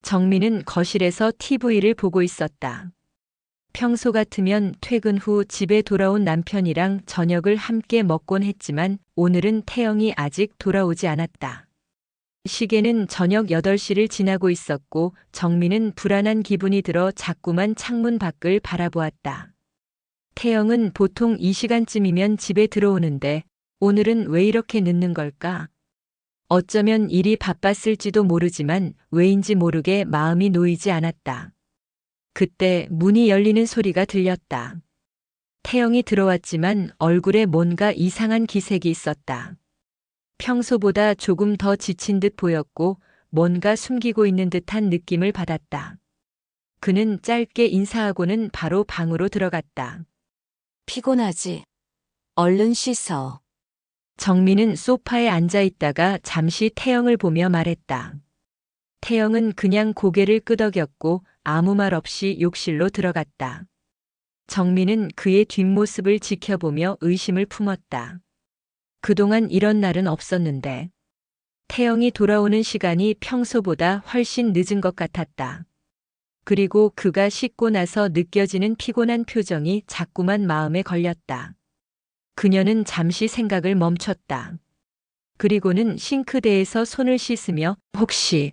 정민은 거실에서 TV를 보고 있었다. 평소 같으면 퇴근 후 집에 돌아온 남편이랑 저녁을 함께 먹곤 했지만 오늘은 태영이 아직 돌아오지 않았다. 시계는 저녁 8시를 지나고 있었고 정민은 불안한 기분이 들어 자꾸만 창문 밖을 바라보았다. 태영은 보통 이 시간쯤이면 집에 들어오는데 오늘은 왜 이렇게 늦는 걸까? 어쩌면 일이 바빴을지도 모르지만 왜인지 모르게 마음이 놓이지 않았다. 그때 문이 열리는 소리가 들렸다. 태영이 들어왔지만 얼굴에 뭔가 이상한 기색이 있었다. 평소보다 조금 더 지친 듯 보였고 뭔가 숨기고 있는 듯한 느낌을 받았다. 그는 짧게 인사하고는 바로 방으로 들어갔다. 피곤하지? 얼른 씻어. 정민은 소파에 앉아 있다가 잠시 태영을 보며 말했다. 태영은 그냥 고개를 끄덕였고 아무 말 없이 욕실로 들어갔다. 정민은 그의 뒷모습을 지켜보며 의심을 품었다. 그동안 이런 날은 없었는데 태영이 돌아오는 시간이 평소보다 훨씬 늦은 것 같았다. 그리고 그가 씻고 나서 느껴지는 피곤한 표정이 자꾸만 마음에 걸렸다. 그녀는 잠시 생각을 멈췄다. 그리고는 싱크대에서 손을 씻으며 혹시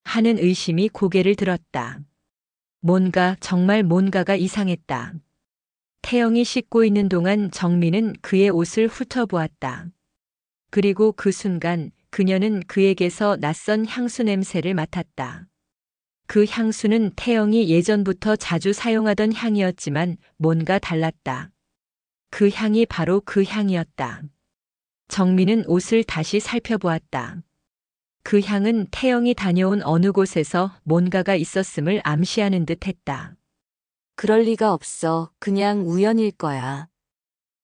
하는 의심이 고개를 들었다. 정말 뭔가가 이상했다. 태영이 씻고 있는 동안 정민은 그의 옷을 훑어보았다. 그리고 그 순간 그녀는 그에게서 낯선 향수 냄새를 맡았다. 그 향수는 태영이 예전부터 자주 사용하던 향이었지만 뭔가 달랐다. 그 향이 바로 그 향이었다. 정민은 옷을 다시 살펴보았다. 그 향은 태영이 다녀온 어느 곳에서 뭔가가 있었음을 암시하는 듯 했다. 그럴 리가 없어. 그냥 우연일 거야.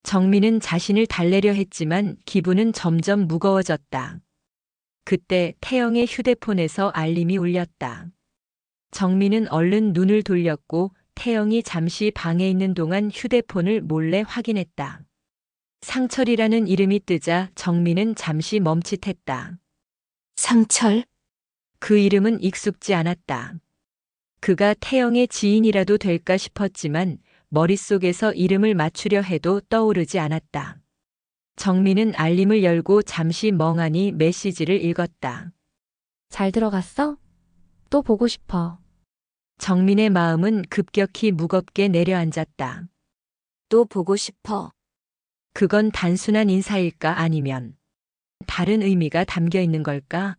정민은 자신을 달래려 했지만 기분은 점점 무거워졌다. 그때 태영의 휴대폰에서 알림이 울렸다. 정민은 얼른 눈을 돌렸고 태영이 잠시 방에 있는 동안 휴대폰을 몰래 확인했다. 상철이라는 이름이 뜨자 정민은 잠시 멈칫했다. 상철? 그 이름은 익숙지 않았다. 그가 태영의 지인이라도 될까 싶었지만 머릿속에서 이름을 맞추려 해도 떠오르지 않았다. 정민은 알림을 열고 잠시 멍하니 메시지를 읽었다. 잘 들어갔어? 또 보고 싶어. 정민의 마음은 급격히 무겁게 내려앉았다. 또 보고 싶어. 그건 단순한 인사일까 아니면 다른 의미가 담겨 있는 걸까?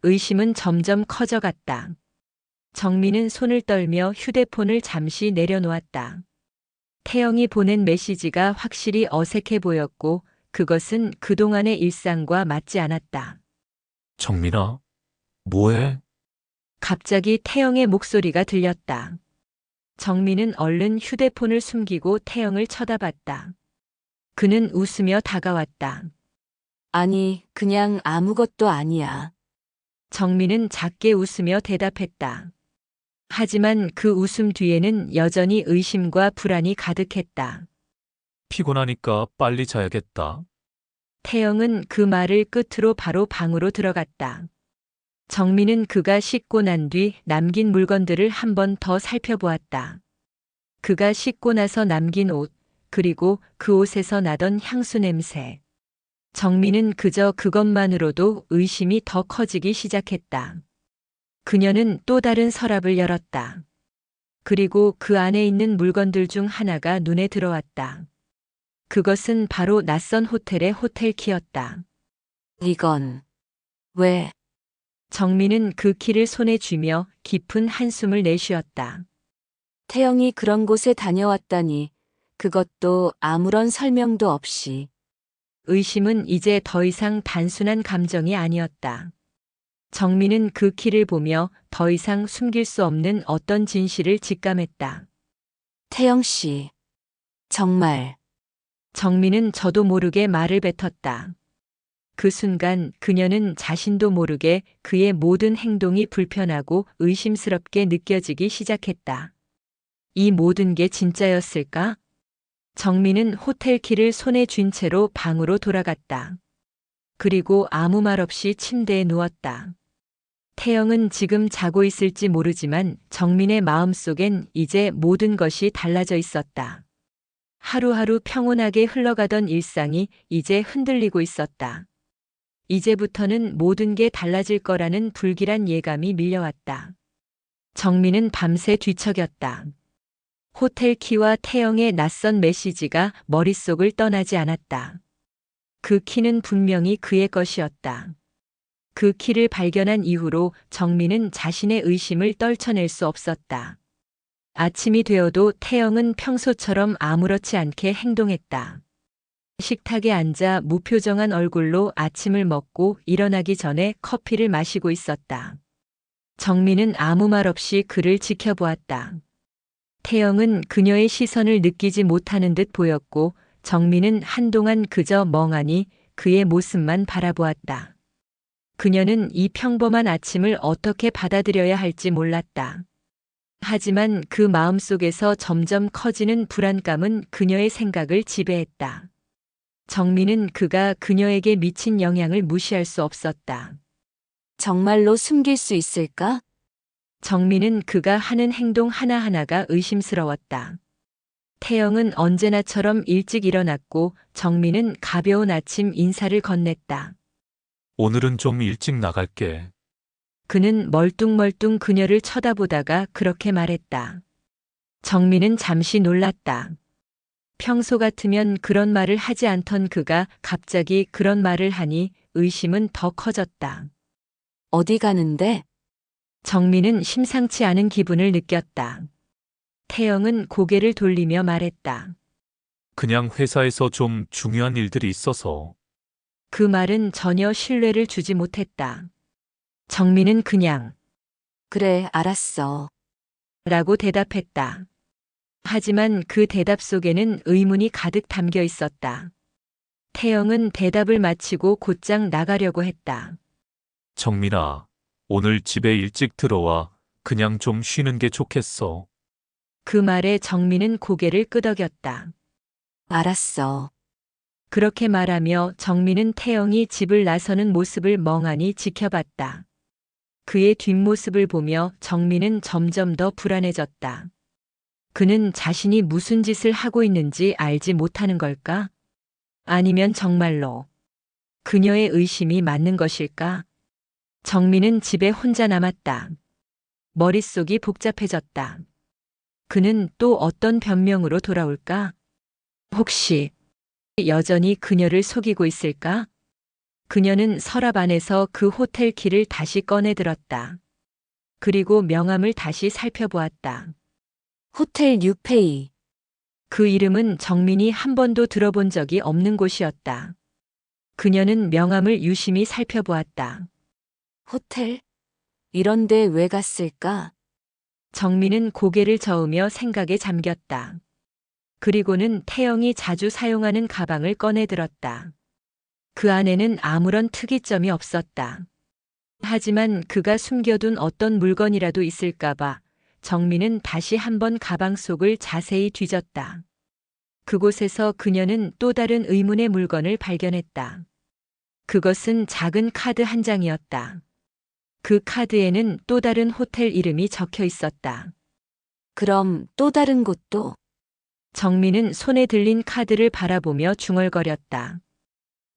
의심은 점점 커져갔다. 정민은 손을 떨며 휴대폰을 잠시 내려놓았다. 태영이 보낸 메시지가 확실히 어색해 보였고 그것은 그동안의 일상과 맞지 않았다. 정민아, 뭐해? 갑자기 태영의 목소리가 들렸다. 정민은 얼른 휴대폰을 숨기고 태영을 쳐다봤다. 그는 웃으며 다가왔다. 아니, 그냥 아무것도 아니야. 정민은 작게 웃으며 대답했다. 하지만 그 웃음 뒤에는 여전히 의심과 불안이 가득했다. 피곤하니까 빨리 자야겠다. 태영은 그 말을 끝으로 바로 방으로 들어갔다. 정민은 그가 씻고 난 뒤 남긴 물건들을 한 번 더 살펴보았다. 그가 씻고 나서 남긴 옷, 그리고 그 옷에서 나던 향수 냄새. 정민은 그저 그것만으로도 의심이 더 커지기 시작했다. 그녀는 또 다른 서랍을 열었다. 그리고 그 안에 있는 물건들 중 하나가 눈에 들어왔다. 그것은 바로 낯선 호텔의 호텔키였다. 이건 왜? 정민은 그 키를 손에 쥐며 깊은 한숨을 내쉬었다. 태영이 그런 곳에 다녀왔다니. 그것도 아무런 설명도 없이. 의심은 이제 더 이상 단순한 감정이 아니었다. 정민은 그 키를 보며 더 이상 숨길 수 없는 어떤 진실을 직감했다. 태영 씨. 정말. 정민은 저도 모르게 말을 뱉었다. 그 순간 그녀는 자신도 모르게 그의 모든 행동이 불편하고 의심스럽게 느껴지기 시작했다. 이 모든 게 진짜였을까? 정민은 호텔 키를 손에 쥔 채로 방으로 돌아갔다. 그리고 아무 말 없이 침대에 누웠다. 태영은 지금 자고 있을지 모르지만 정민의 마음속엔 이제 모든 것이 달라져 있었다. 하루하루 평온하게 흘러가던 일상이 이제 흔들리고 있었다. 이제부터는 모든 게 달라질 거라는 불길한 예감이 밀려왔다. 정민은 밤새 뒤척였다. 호텔 키와 태영의 낯선 메시지가 머릿속을 떠나지 않았다. 그 키는 분명히 그의 것이었다. 그 키를 발견한 이후로 정민은 자신의 의심을 떨쳐낼 수 없었다. 아침이 되어도 태영은 평소처럼 아무렇지 않게 행동했다. 식탁에 앉아 무표정한 얼굴로 아침을 먹고 일어나기 전에 커피를 마시고 있었다. 정민은 아무 말 없이 그를 지켜보았다. 태영은 그녀의 시선을 느끼지 못하는 듯 보였고 정민은 한동안 그저 멍하니 그의 모습만 바라보았다. 그녀는 이 평범한 아침을 어떻게 받아들여야 할지 몰랐다. 하지만 그 마음속에서 점점 커지는 불안감은 그녀의 생각을 지배했다. 정민은 그가 그녀에게 미친 영향을 무시할 수 없었다. 정말로 숨길 수 있을까? 정민은 그가 하는 행동 하나하나가 의심스러웠다. 태영은 언제나처럼 일찍 일어났고 정민은 가벼운 아침 인사를 건넸다. 오늘은 좀 일찍 나갈게. 그는 멀뚱멀뚱 그녀를 쳐다보다가 그렇게 말했다. 정민은 잠시 놀랐다. 평소 같으면 그런 말을 하지 않던 그가 갑자기 그런 말을 하니 의심은 더 커졌다. 어디 가는데? 정민은 심상치 않은 기분을 느꼈다. 태영은 고개를 돌리며 말했다. 그냥 회사에서 좀 중요한 일들이 있어서. 그 말은 전혀 신뢰를 주지 못했다. 정민은 그냥 그래, 알았어. 라고 대답했다. 하지만 그 대답 속에는 의문이 가득 담겨 있었다. 태영은 대답을 마치고 곧장 나가려고 했다. 정민아, 오늘 집에 일찍 들어와. 그냥 좀 쉬는 게 좋겠어. 그 말에 정민은 고개를 끄덕였다. 알았어. 그렇게 말하며 정민은 태영이 집을 나서는 모습을 멍하니 지켜봤다. 그의 뒷모습을 보며 정민은 점점 더 불안해졌다. 그는 자신이 무슨 짓을 하고 있는지 알지 못하는 걸까? 아니면 정말로 그녀의 의심이 맞는 것일까? 정민은 집에 혼자 남았다. 머릿속이 복잡해졌다. 그는 또 어떤 변명으로 돌아올까? 혹시 여전히 그녀를 속이고 있을까? 그녀는 서랍 안에서 그 호텔 키를 다시 꺼내 들었다. 그리고 명함을 다시 살펴보았다. 호텔 뉴페이. 그 이름은 정민이 한 번도 들어본 적이 없는 곳이었다. 그녀는 명함을 유심히 살펴보았다. 호텔? 이런데 왜 갔을까? 정민은 고개를 저으며 생각에 잠겼다. 그리고는 태영이 자주 사용하는 가방을 꺼내 들었다. 그 안에는 아무런 특이점이 없었다. 하지만 그가 숨겨둔 어떤 물건이라도 있을까봐 정민은 다시 한번 가방 속을 자세히 뒤졌다. 그곳에서 그녀는 또 다른 의문의 물건을 발견했다. 그것은 작은 카드 한 장이었다. 그 카드에는 또 다른 호텔 이름이 적혀 있었다. 그럼 또 다른 곳도? 정민은 손에 들린 카드를 바라보며 중얼거렸다.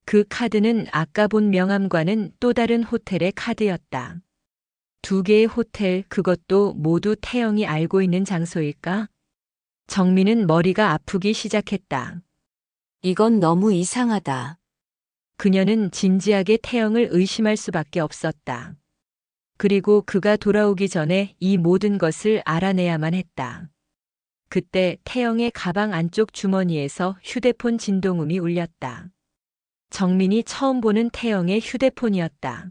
그 카드는 아까 본 명함과는 또 다른 호텔의 카드였다. 두 개의 호텔, 그것도 모두 태영이 알고 있는 장소일까? 정민은 머리가 아프기 시작했다. 이건 너무 이상하다. 그녀는 진지하게 태영을 의심할 수밖에 없었다. 그리고 그가 돌아오기 전에 이 모든 것을 알아내야만 했다. 그때 태영의 가방 안쪽 주머니에서 휴대폰 진동음이 울렸다. 정민이 처음 보는 태영의 휴대폰이었다.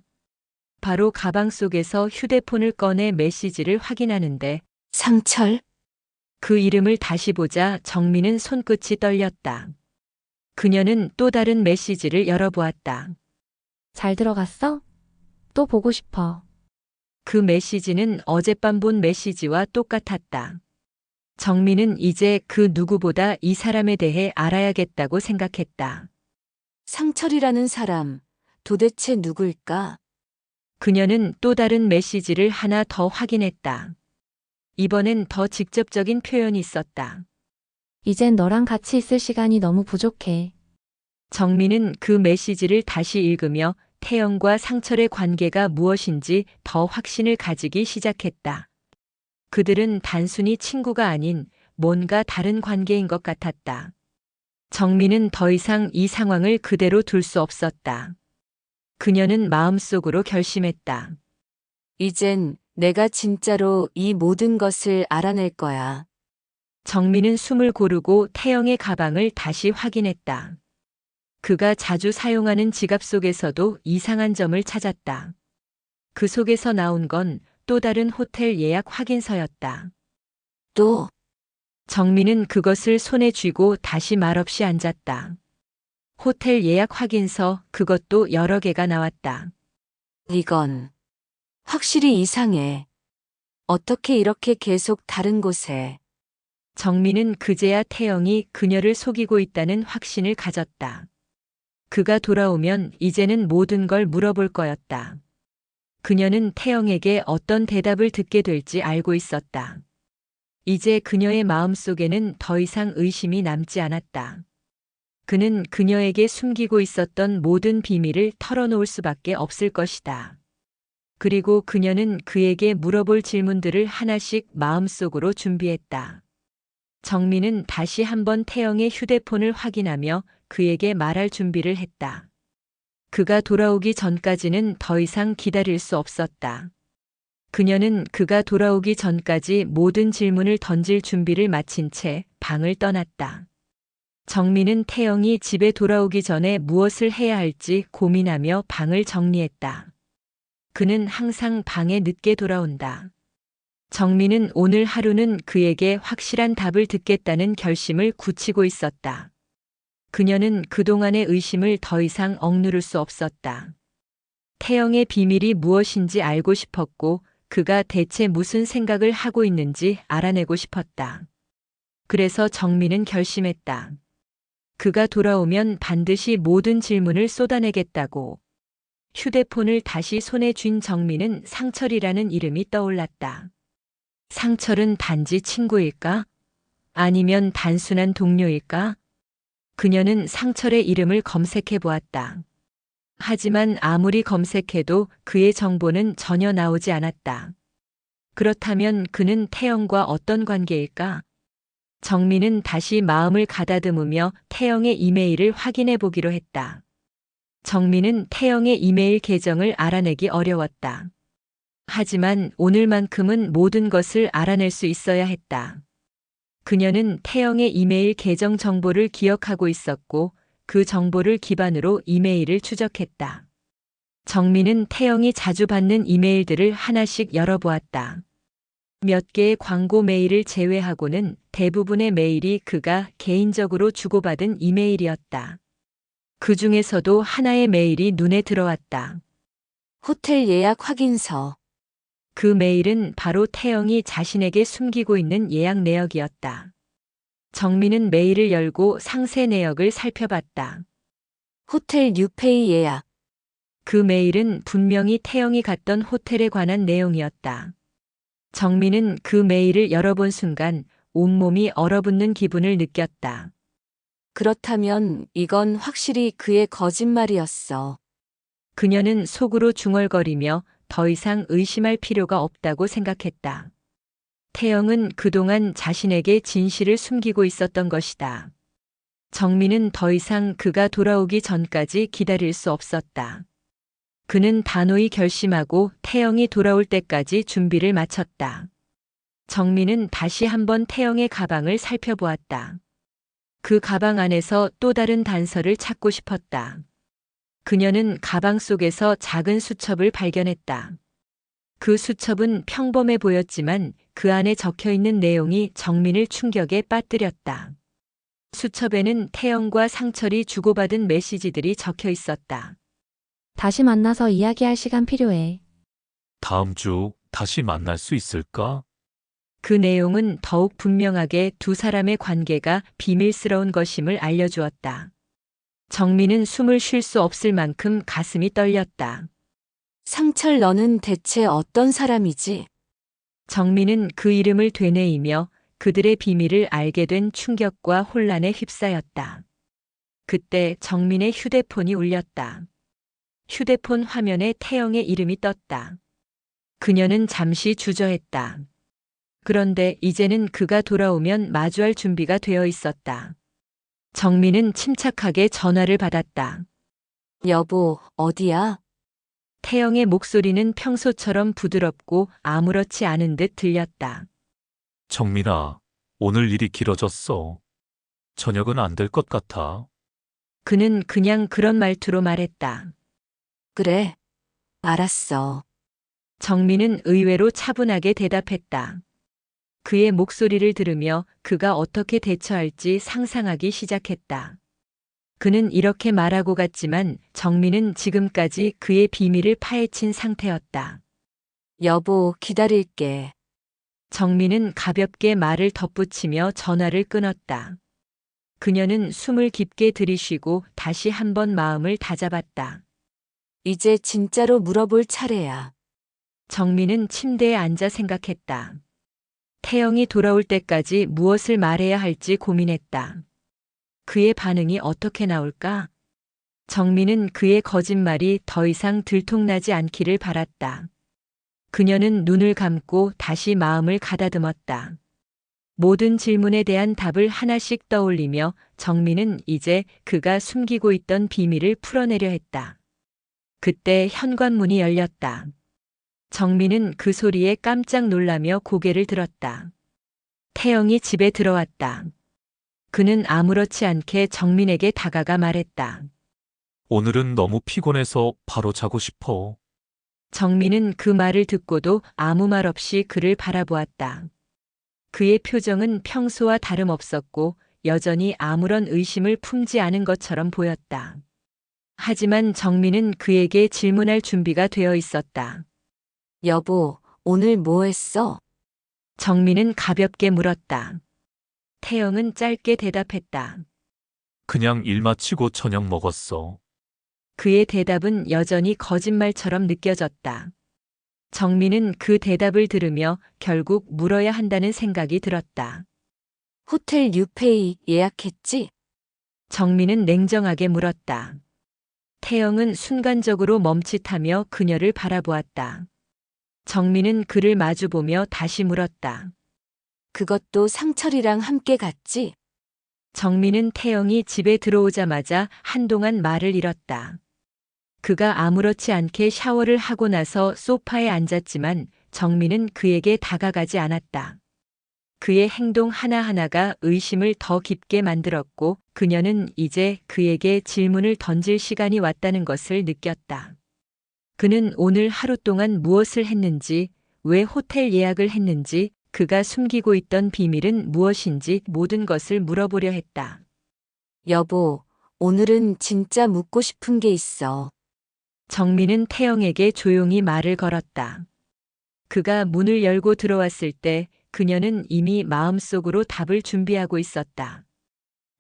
바로 가방 속에서 휴대폰을 꺼내 메시지를 확인하는데 상철? 그 이름을 다시 보자 정민은 손끝이 떨렸다. 그녀는 또 다른 메시지를 열어보았다. 잘 들어갔어? 또 보고 싶어. 그 메시지는 어젯밤 본 메시지와 똑같았다. 정민은 이제 그 누구보다 이 사람에 대해 알아야겠다고 생각했다. 상철이라는 사람, 도대체 누굴까? 그녀는 또 다른 메시지를 하나 더 확인했다. 이번엔 더 직접적인 표현이 있었다. 이젠 너랑 같이 있을 시간이 너무 부족해. 정민은 그 메시지를 다시 읽으며 태영과 상철의 관계가 무엇인지 더 확신을 가지기 시작했다. 그들은 단순히 친구가 아닌 뭔가 다른 관계인 것 같았다. 정민은 더 이상 이 상황을 그대로 둘 수 없었다. 그녀는 마음속으로 결심했다. 이젠 내가 진짜로 이 모든 것을 알아낼 거야. 정민은 숨을 고르고 태영의 가방을 다시 확인했다. 그가 자주 사용하는 지갑 속에서도 이상한 점을 찾았다. 그 속에서 나온 건 또 다른 호텔 예약 확인서였다. 또, 정민은 그것을 손에 쥐고 다시 말없이 앉았다. 호텔 예약 확인서, 그것도 여러 개가 나왔다. 이건 확실히 이상해. 어떻게 이렇게 계속 다른 곳에. 정민은 그제야 태영이 그녀를 속이고 있다는 확신을 가졌다. 그가 돌아오면 이제는 모든 걸 물어볼 거였다. 그녀는 태영에게 어떤 대답을 듣게 될지 알고 있었다. 이제 그녀의 마음속에는 더 이상 의심이 남지 않았다. 그는 그녀에게 숨기고 있었던 모든 비밀을 털어놓을 수밖에 없을 것이다. 그리고 그녀는 그에게 물어볼 질문들을 하나씩 마음속으로 준비했다. 정민은 다시 한번 태영의 휴대폰을 확인하며 그에게 말할 준비를 했다. 그가 돌아오기 전까지는 더 이상 기다릴 수 없었다. 그녀는 그가 돌아오기 전까지 모든 질문을 던질 준비를 마친 채 방을 떠났다. 정민은 태영이 집에 돌아오기 전에 무엇을 해야 할지 고민하며 방을 정리했다. 그는 항상 방에 늦게 돌아온다. 정민은 오늘 하루는 그에게 확실한 답을 듣겠다는 결심을 굳히고 있었다. 그녀는 그동안의 의심을 더 이상 억누를 수 없었다. 태영의 비밀이 무엇인지 알고 싶었고 그가 대체 무슨 생각을 하고 있는지 알아내고 싶었다. 그래서 정민은 결심했다. 그가 돌아오면 반드시 모든 질문을 쏟아내겠다고. 휴대폰을 다시 손에 쥔 정민은 상철이라는 이름이 떠올랐다. 상철은 단지 친구일까? 아니면 단순한 동료일까? 그녀는 상철의 이름을 검색해 보았다. 하지만 아무리 검색해도 그의 정보는 전혀 나오지 않았다. 그렇다면 그는 태영과 어떤 관계일까? 정민은 다시 마음을 가다듬으며 태영의 이메일을 확인해 보기로 했다. 정민은 태영의 이메일 계정을 알아내기 어려웠다. 하지만 오늘만큼은 모든 것을 알아낼 수 있어야 했다. 그녀는 태영의 이메일 계정 정보를 기억하고 있었고 그 정보를 기반으로 이메일을 추적했다. 정민은 태영이 자주 받는 이메일들을 하나씩 열어보았다. 몇 개의 광고 메일을 제외하고는 대부분의 메일이 그가 개인적으로 주고받은 이메일이었다. 그 중에서도 하나의 메일이 눈에 들어왔다. 호텔 예약 확인서. 그 메일은 바로 태영이 자신에게 숨기고 있는 예약 내역이었다. 정민은 메일을 열고 상세 내역을 살펴봤다. 호텔 뉴페이 예약. 그 메일은 분명히 태영이 갔던 호텔에 관한 내용이었다. 정민은 그 메일을 열어본 순간 온몸이 얼어붙는 기분을 느꼈다. 그렇다면 이건 확실히 그의 거짓말이었어. 그녀는 속으로 중얼거리며 더 이상 의심할 필요가 없다고 생각했다. 태영은 그동안 자신에게 진실을 숨기고 있었던 것이다. 정민은 더 이상 그가 돌아오기 전까지 기다릴 수 없었다. 그는 단호히 결심하고 태영이 돌아올 때까지 준비를 마쳤다. 정민은 다시 한번 태영의 가방을 살펴보았다. 그 가방 안에서 또 다른 단서를 찾고 싶었다. 그녀는 가방 속에서 작은 수첩을 발견했다. 그 수첩은 평범해 보였지만 그 안에 적혀 있는 내용이 정민을 충격에 빠뜨렸다. 수첩에는 태영과 상철이 주고받은 메시지들이 적혀 있었다. 다시 만나서 이야기할 시간 필요해. 다음 주 다시 만날 수 있을까? 그 내용은 더욱 분명하게 두 사람의 관계가 비밀스러운 것임을 알려주었다. 정민은 숨을 쉴 수 없을 만큼 가슴이 떨렸다. 상철 너는 대체 어떤 사람이지? 정민은 그 이름을 되뇌이며 그들의 비밀을 알게 된 충격과 혼란에 휩싸였다. 그때 정민의 휴대폰이 울렸다. 휴대폰 화면에 태영의 이름이 떴다. 그녀는 잠시 주저했다. 그런데 이제는 그가 돌아오면 마주할 준비가 되어 있었다. 정민은 침착하게 전화를 받았다. 여보, 어디야? 태영의 목소리는 평소처럼 부드럽고 아무렇지 않은 듯 들렸다. 정민아, 오늘 일이 길어졌어. 저녁은 안 될 것 같아. 그는 그냥 그런 말투로 말했다. 그래. 알았어. 정민은 의외로 차분하게 대답했다. 그의 목소리를 들으며 그가 어떻게 대처할지 상상하기 시작했다. 그는 이렇게 말하고 갔지만 정민은 지금까지 그의 비밀을 파헤친 상태였다. 여보, 기다릴게. 정민은 가볍게 말을 덧붙이며 전화를 끊었다. 그녀는 숨을 깊게 들이쉬고 다시 한번 마음을 다잡았다. 이제 진짜로 물어볼 차례야. 정민은 침대에 앉아 생각했다. 태영이 돌아올 때까지 무엇을 말해야 할지 고민했다. 그의 반응이 어떻게 나올까? 정민은 그의 거짓말이 더 이상 들통나지 않기를 바랐다. 그녀는 눈을 감고 다시 마음을 가다듬었다. 모든 질문에 대한 답을 하나씩 떠올리며 정민은 이제 그가 숨기고 있던 비밀을 풀어내려 했다. 그때 현관문이 열렸다. 정민은 그 소리에 깜짝 놀라며 고개를 들었다. 태영이 집에 들어왔다. 그는 아무렇지 않게 정민에게 다가가 말했다. 오늘은 너무 피곤해서 바로 자고 싶어. 정민은 그 말을 듣고도 아무 말 없이 그를 바라보았다. 그의 표정은 평소와 다름없었고 여전히 아무런 의심을 품지 않은 것처럼 보였다. 하지만 정민은 그에게 질문할 준비가 되어 있었다. 여보, 오늘 뭐 했어? 정민은 가볍게 물었다. 태영은 짧게 대답했다. 그냥 일 마치고 저녁 먹었어. 그의 대답은 여전히 거짓말처럼 느껴졌다. 정민은 그 대답을 들으며 결국 물어야 한다는 생각이 들었다. 호텔 뉴페이 예약했지? 정민은 냉정하게 물었다. 태영은 순간적으로 멈칫하며 그녀를 바라보았다. 정민은 그를 마주보며 다시 물었다. 그것도 상철이랑 함께 갔지? 정민은 태영이 집에 들어오자마자 한동안 말을 잃었다. 그가 아무렇지 않게 샤워를 하고 나서 소파에 앉았지만 정민은 그에게 다가가지 않았다. 그의 행동 하나하나가 의심을 더 깊게 만들었고 그녀는 이제 그에게 질문을 던질 시간이 왔다는 것을 느꼈다. 그는 오늘 하루 동안 무엇을 했는지, 왜 호텔 예약을 했는지, 그가 숨기고 있던 비밀은 무엇인지 모든 것을 물어보려 했다. 여보, 오늘은 진짜 묻고 싶은 게 있어. 정민은 태영에게 조용히 말을 걸었다. 그가 문을 열고 들어왔을 때 그녀는 이미 마음속으로 답을 준비하고 있었다.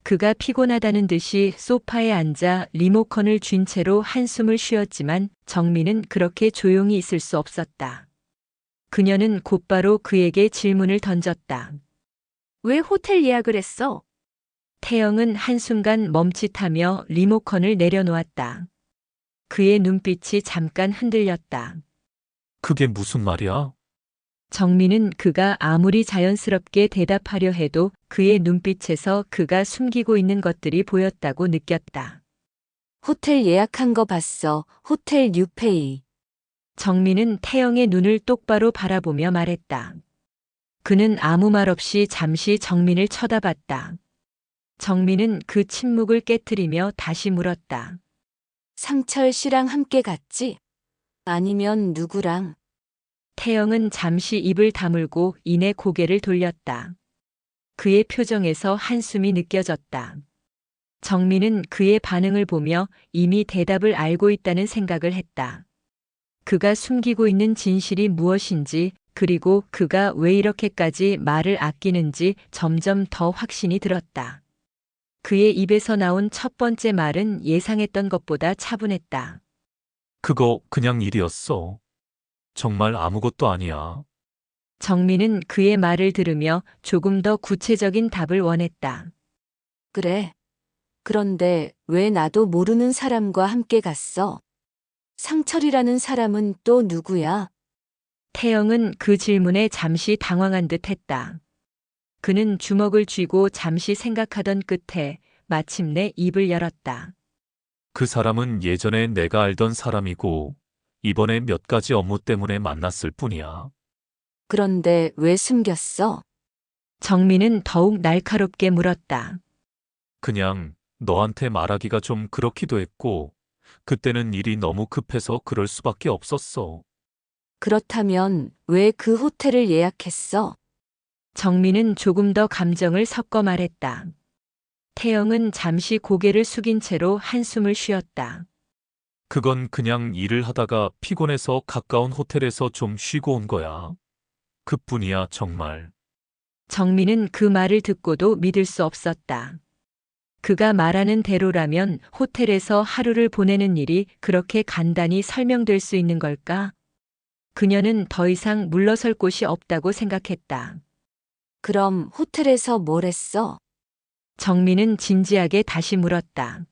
그가 피곤하다는 듯이 소파에 앉아 리모컨을 쥔 채로 한숨을 쉬었지만 정민은 그렇게 조용히 있을 수 없었다. 그녀는 곧바로 그에게 질문을 던졌다. 왜 호텔 예약을 했어? 태영은 한순간 멈칫하며 리모컨을 내려놓았다. 그의 눈빛이 잠깐 흔들렸다. 그게 무슨 말이야? 정민은 그가 아무리 자연스럽게 대답하려 해도 그의 눈빛에서 그가 숨기고 있는 것들이 보였다고 느꼈다. 호텔 예약한 거 봤어. 호텔 뉴페이. 정민은 태영의 눈을 똑바로 바라보며 말했다. 그는 아무 말 없이 잠시 정민을 쳐다봤다. 정민은 그 침묵을 깨트리며 다시 물었다. 상철 씨랑 함께 갔지? 아니면 누구랑? 태영은 잠시 입을 다물고 이내 고개를 돌렸다. 그의 표정에서 한숨이 느껴졌다. 정민은 그의 반응을 보며 이미 대답을 알고 있다는 생각을 했다. 그가 숨기고 있는 진실이 무엇인지, 그리고 그가 왜 이렇게까지 말을 아끼는지 점점 더 확신이 들었다. 그의 입에서 나온 첫 번째 말은 예상했던 것보다 차분했다. 그거 그냥 일이었어. 정말 아무것도 아니야. 정민은 그의 말을 들으며 조금 더 구체적인 답을 원했다. 그래. 그런데 왜 나도 모르는 사람과 함께 갔어? 상철이라는 사람은 또 누구야? 태영은 그 질문에 잠시 당황한 듯 했다. 그는 주먹을 쥐고 잠시 생각하던 끝에 마침내 입을 열었다. 그 사람은 예전에 내가 알던 사람이고, 이번에 몇 가지 업무 때문에 만났을 뿐이야. 그런데 왜 숨겼어? 정민은 더욱 날카롭게 물었다. 그냥 너한테 말하기가 좀 그렇기도 했고, 그때는 일이 너무 급해서 그럴 수밖에 없었어. 그렇다면 왜 그 호텔을 예약했어? 정민은 조금 더 감정을 섞어 말했다. 태영은 잠시 고개를 숙인 채로 한숨을 쉬었다. 그건 그냥 일을 하다가 피곤해서 가까운 호텔에서 좀 쉬고 온 거야. 그뿐이야, 정말. 정민은 그 말을 듣고도 믿을 수 없었다. 그가 말하는 대로라면 호텔에서 하루를 보내는 일이 그렇게 간단히 설명될 수 있는 걸까? 그녀는 더 이상 물러설 곳이 없다고 생각했다. 그럼 호텔에서 뭘 했어? 정민은 진지하게 다시 물었다.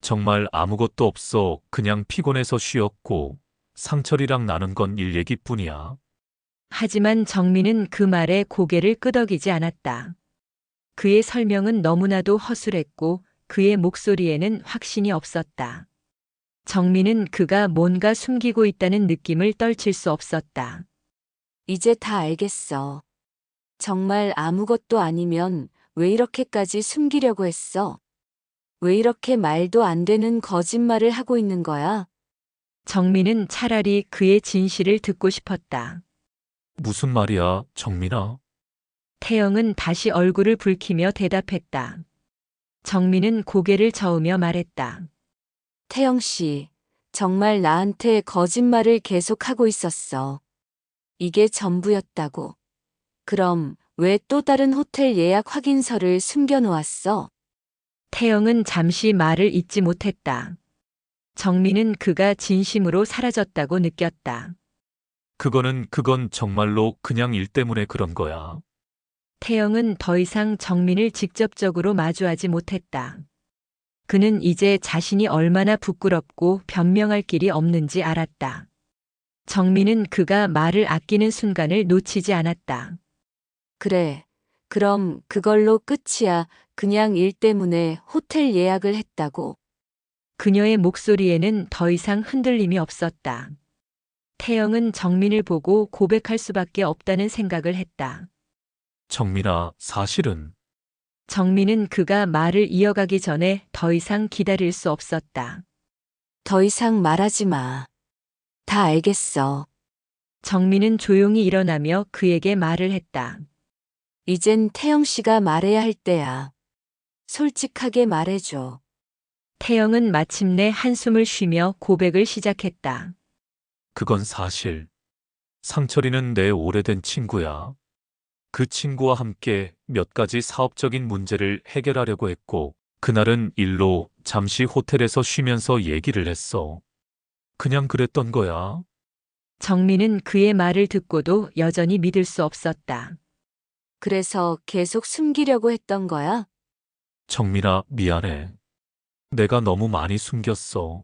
정말 아무것도 없어. 그냥 피곤해서 쉬었고, 상철이랑 나눈 건 일 얘기뿐이야. 하지만 정민은 그 말에 고개를 끄덕이지 않았다. 그의 설명은 너무나도 허술했고 그의 목소리에는 확신이 없었다. 정민은 그가 뭔가 숨기고 있다는 느낌을 떨칠 수 없었다. 이제 다 알겠어. 정말 아무것도 아니면 왜 이렇게까지 숨기려고 했어? 왜 이렇게 말도 안 되는 거짓말을 하고 있는 거야? 정민은 차라리 그의 진실을 듣고 싶었다. 무슨 말이야, 정민아? 태영은 다시 얼굴을 붉히며 대답했다. 정민은 고개를 저으며 말했다. 태영 씨, 정말 나한테 거짓말을 계속하고 있었어. 이게 전부였다고. 그럼 왜 또 다른 호텔 예약 확인서를 숨겨놓았어? 태영은 잠시 말을 잇지 못했다. 정민은 그가 진심으로 사라졌다고 느꼈다. 그건 정말로 그냥 일 때문에 그런 거야. 태영은 더 이상 정민을 직접적으로 마주하지 못했다. 그는 이제 자신이 얼마나 부끄럽고 변명할 길이 없는지 알았다. 정민은 그가 말을 아끼는 순간을 놓치지 않았다. 그래. 그럼 그걸로 끝이야. 그냥 일 때문에 호텔 예약을 했다고. 그녀의 목소리에는 더 이상 흔들림이 없었다. 태영은 정민을 보고 고백할 수밖에 없다는 생각을 했다. 정민아, 사실은 정민은 그가 말을 이어가기 전에 더 이상 기다릴 수 없었다. 더 이상 말하지 마. 다 알겠어. 정민은 조용히 일어나며 그에게 말을 했다. 이젠 태영 씨가 말해야 할 때야. 솔직하게 말해줘. 태영은 마침내 한숨을 쉬며 고백을 시작했다. 그건 사실. 상철이는 내 오래된 친구야. 그 친구와 함께 몇 가지 사업적인 문제를 해결하려고 했고, 그날은 일로 잠시 호텔에서 쉬면서 얘기를 했어. 그냥 그랬던 거야. 정민은 그의 말을 듣고도 여전히 믿을 수 없었다. 그래서 계속 숨기려고 했던 거야? 정민아, 미안해. 내가 너무 많이 숨겼어.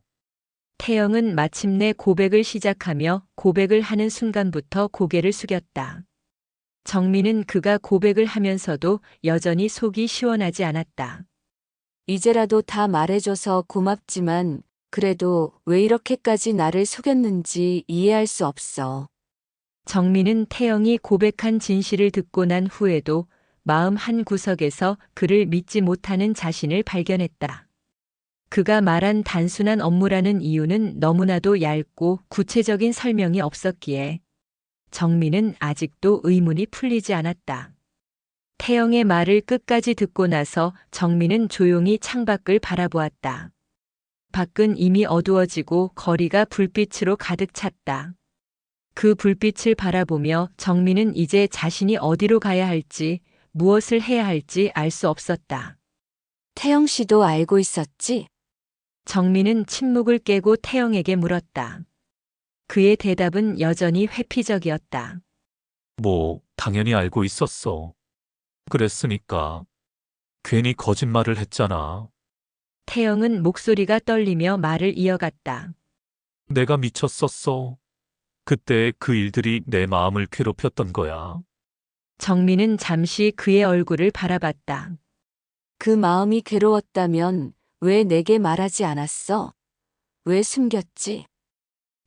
태영은 마침내 고백을 시작하며 고백을 하는 순간부터 고개를 숙였다. 정민은 그가 고백을 하면서도 여전히 속이 시원하지 않았다. 이제라도 다 말해줘서 고맙지만 그래도 왜 이렇게까지 나를 속였는지 이해할 수 없어. 정민은 태영이 고백한 진실을 듣고 난 후에도 마음 한 구석에서 그를 믿지 못하는 자신을 발견했다. 그가 말한 단순한 업무라는 이유는 너무나도 얇고 구체적인 설명이 없었기에 정민은 아직도 의문이 풀리지 않았다. 태영의 말을 끝까지 듣고 나서 정민은 조용히 창밖을 바라보았다. 밖은 이미 어두워지고 거리가 불빛으로 가득 찼다. 그 불빛을 바라보며 정민은 이제 자신이 어디로 가야 할지, 무엇을 해야 할지 알 수 없었다. 태영 씨도 알고 있었지? 정민은 침묵을 깨고 태영에게 물었다. 그의 대답은 여전히 회피적이었다. 뭐, 당연히 알고 있었어. 그랬으니까. 괜히 거짓말을 했잖아. 태영은 목소리가 떨리며 말을 이어갔다. 내가 미쳤었어. 그때 그 일들이 내 마음을 괴롭혔던 거야. 정민은 잠시 그의 얼굴을 바라봤다. 그 마음이 괴로웠다면 왜 내게 말하지 않았어? 왜 숨겼지?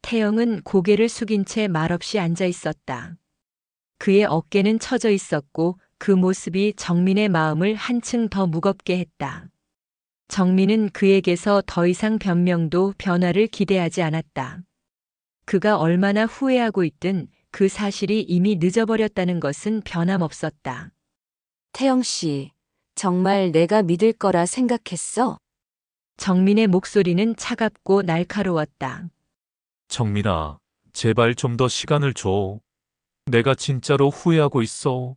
태영은 고개를 숙인 채 말없이 앉아 있었다. 그의 어깨는 처져 있었고 그 모습이 정민의 마음을 한층 더 무겁게 했다. 정민은 그에게서 더 이상 변명도 변화를 기대하지 않았다. 그가 얼마나 후회하고 있든 그 사실이 이미 늦어버렸다는 것은 변함없었다. 태영 씨, 정말 내가 믿을 거라 생각했어? 정민의 목소리는 차갑고 날카로웠다. 정민아, 제발 좀 더 시간을 줘. 내가 진짜로 후회하고 있어.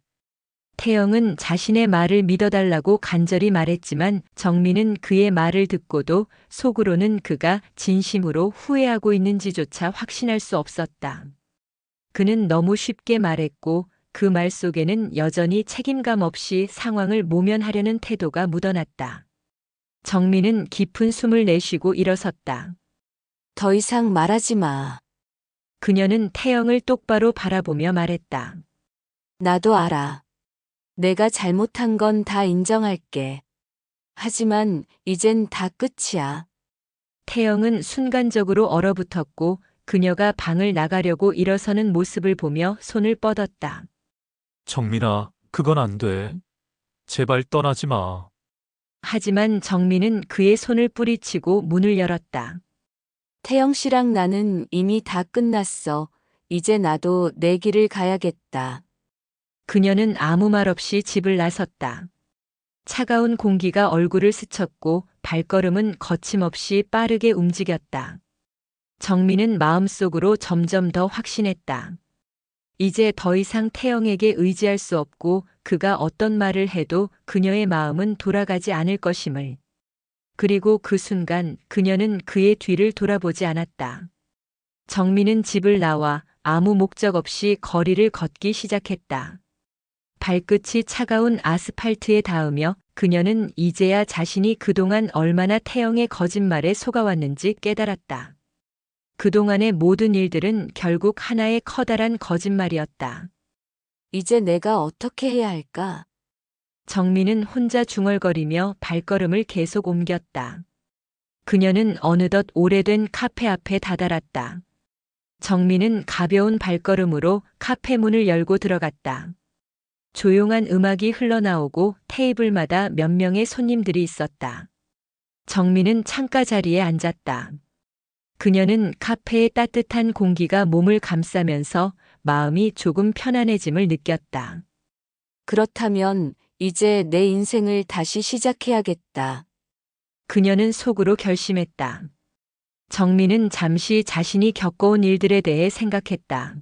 태영은 자신의 말을 믿어달라고 간절히 말했지만 정민은 그의 말을 듣고도 속으로는 그가 진심으로 후회하고 있는지조차 확신할 수 없었다. 그는 너무 쉽게 말했고 그 말 속에는 여전히 책임감 없이 상황을 모면하려는 태도가 묻어났다. 정민은 깊은 숨을 내쉬고 일어섰다. 더 이상 말하지 마. 그녀는 태영을 똑바로 바라보며 말했다. 나도 알아. 내가 잘못한 건 다 인정할게. 하지만 이젠 다 끝이야. 태영은 순간적으로 얼어붙었고 그녀가 방을 나가려고 일어서는 모습을 보며 손을 뻗었다. 정민아, 그건 안 돼. 제발 떠나지 마. 하지만 정민은 그의 손을 뿌리치고 문을 열었다. 태영 씨랑 나는 이미 다 끝났어. 이제 나도 내 길을 가야겠다. 그녀는 아무 말 없이 집을 나섰다. 차가운 공기가 얼굴을 스쳤고 발걸음은 거침없이 빠르게 움직였다. 정민은 마음속으로 점점 더 확신했다. 이제 더 이상 태영에게 의지할 수 없고 그가 어떤 말을 해도 그녀의 마음은 돌아가지 않을 것임을. 그리고 그 순간 그녀는 그의 뒤를 돌아보지 않았다. 정민은 집을 나와 아무 목적 없이 거리를 걷기 시작했다. 발끝이 차가운 아스팔트에 닿으며 그녀는 이제야 자신이 그동안 얼마나 태영의 거짓말에 속아왔는지 깨달았다. 그동안의 모든 일들은 결국 하나의 커다란 거짓말이었다. 이제 내가 어떻게 해야 할까? 정민은 혼자 중얼거리며 발걸음을 계속 옮겼다. 그녀는 어느덧 오래된 카페 앞에 다다랐다. 정민은 가벼운 발걸음으로 카페 문을 열고 들어갔다. 조용한 음악이 흘러나오고 테이블마다 몇 명의 손님들이 있었다. 정민은 창가 자리에 앉았다. 그녀는 카페의 따뜻한 공기가 몸을 감싸면서 마음이 조금 편안해짐을 느꼈다. 그렇다면 이제 내 인생을 다시 시작해야겠다. 그녀는 속으로 결심했다. 정민은 잠시 자신이 겪어온 일들에 대해 생각했다.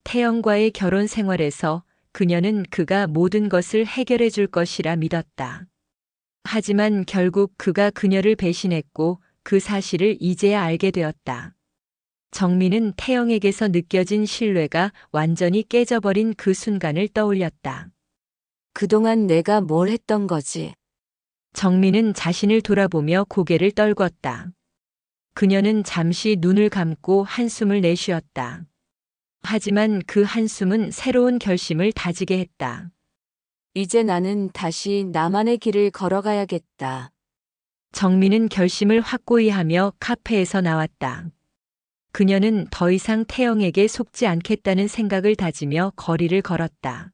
태영과의 결혼 생활에서 그녀는 그가 모든 것을 해결해 줄 것이라 믿었다. 하지만 결국 그가 그녀를 배신했고 그 사실을 이제야 알게 되었다. 정민은 태영에게서 느껴진 신뢰가 완전히 깨져버린 그 순간을 떠올렸다. 그동안 내가 뭘 했던 거지? 정민은 자신을 돌아보며 고개를 떨궜다. 그녀는 잠시 눈을 감고 한숨을 내쉬었다. 하지만 그 한숨은 새로운 결심을 다지게 했다. 이제 나는 다시 나만의 길을 걸어가야겠다. 정민은 결심을 확고히 하며 카페에서 나왔다. 그녀는 더 이상 태영에게 속지 않겠다는 생각을 다지며 거리를 걸었다.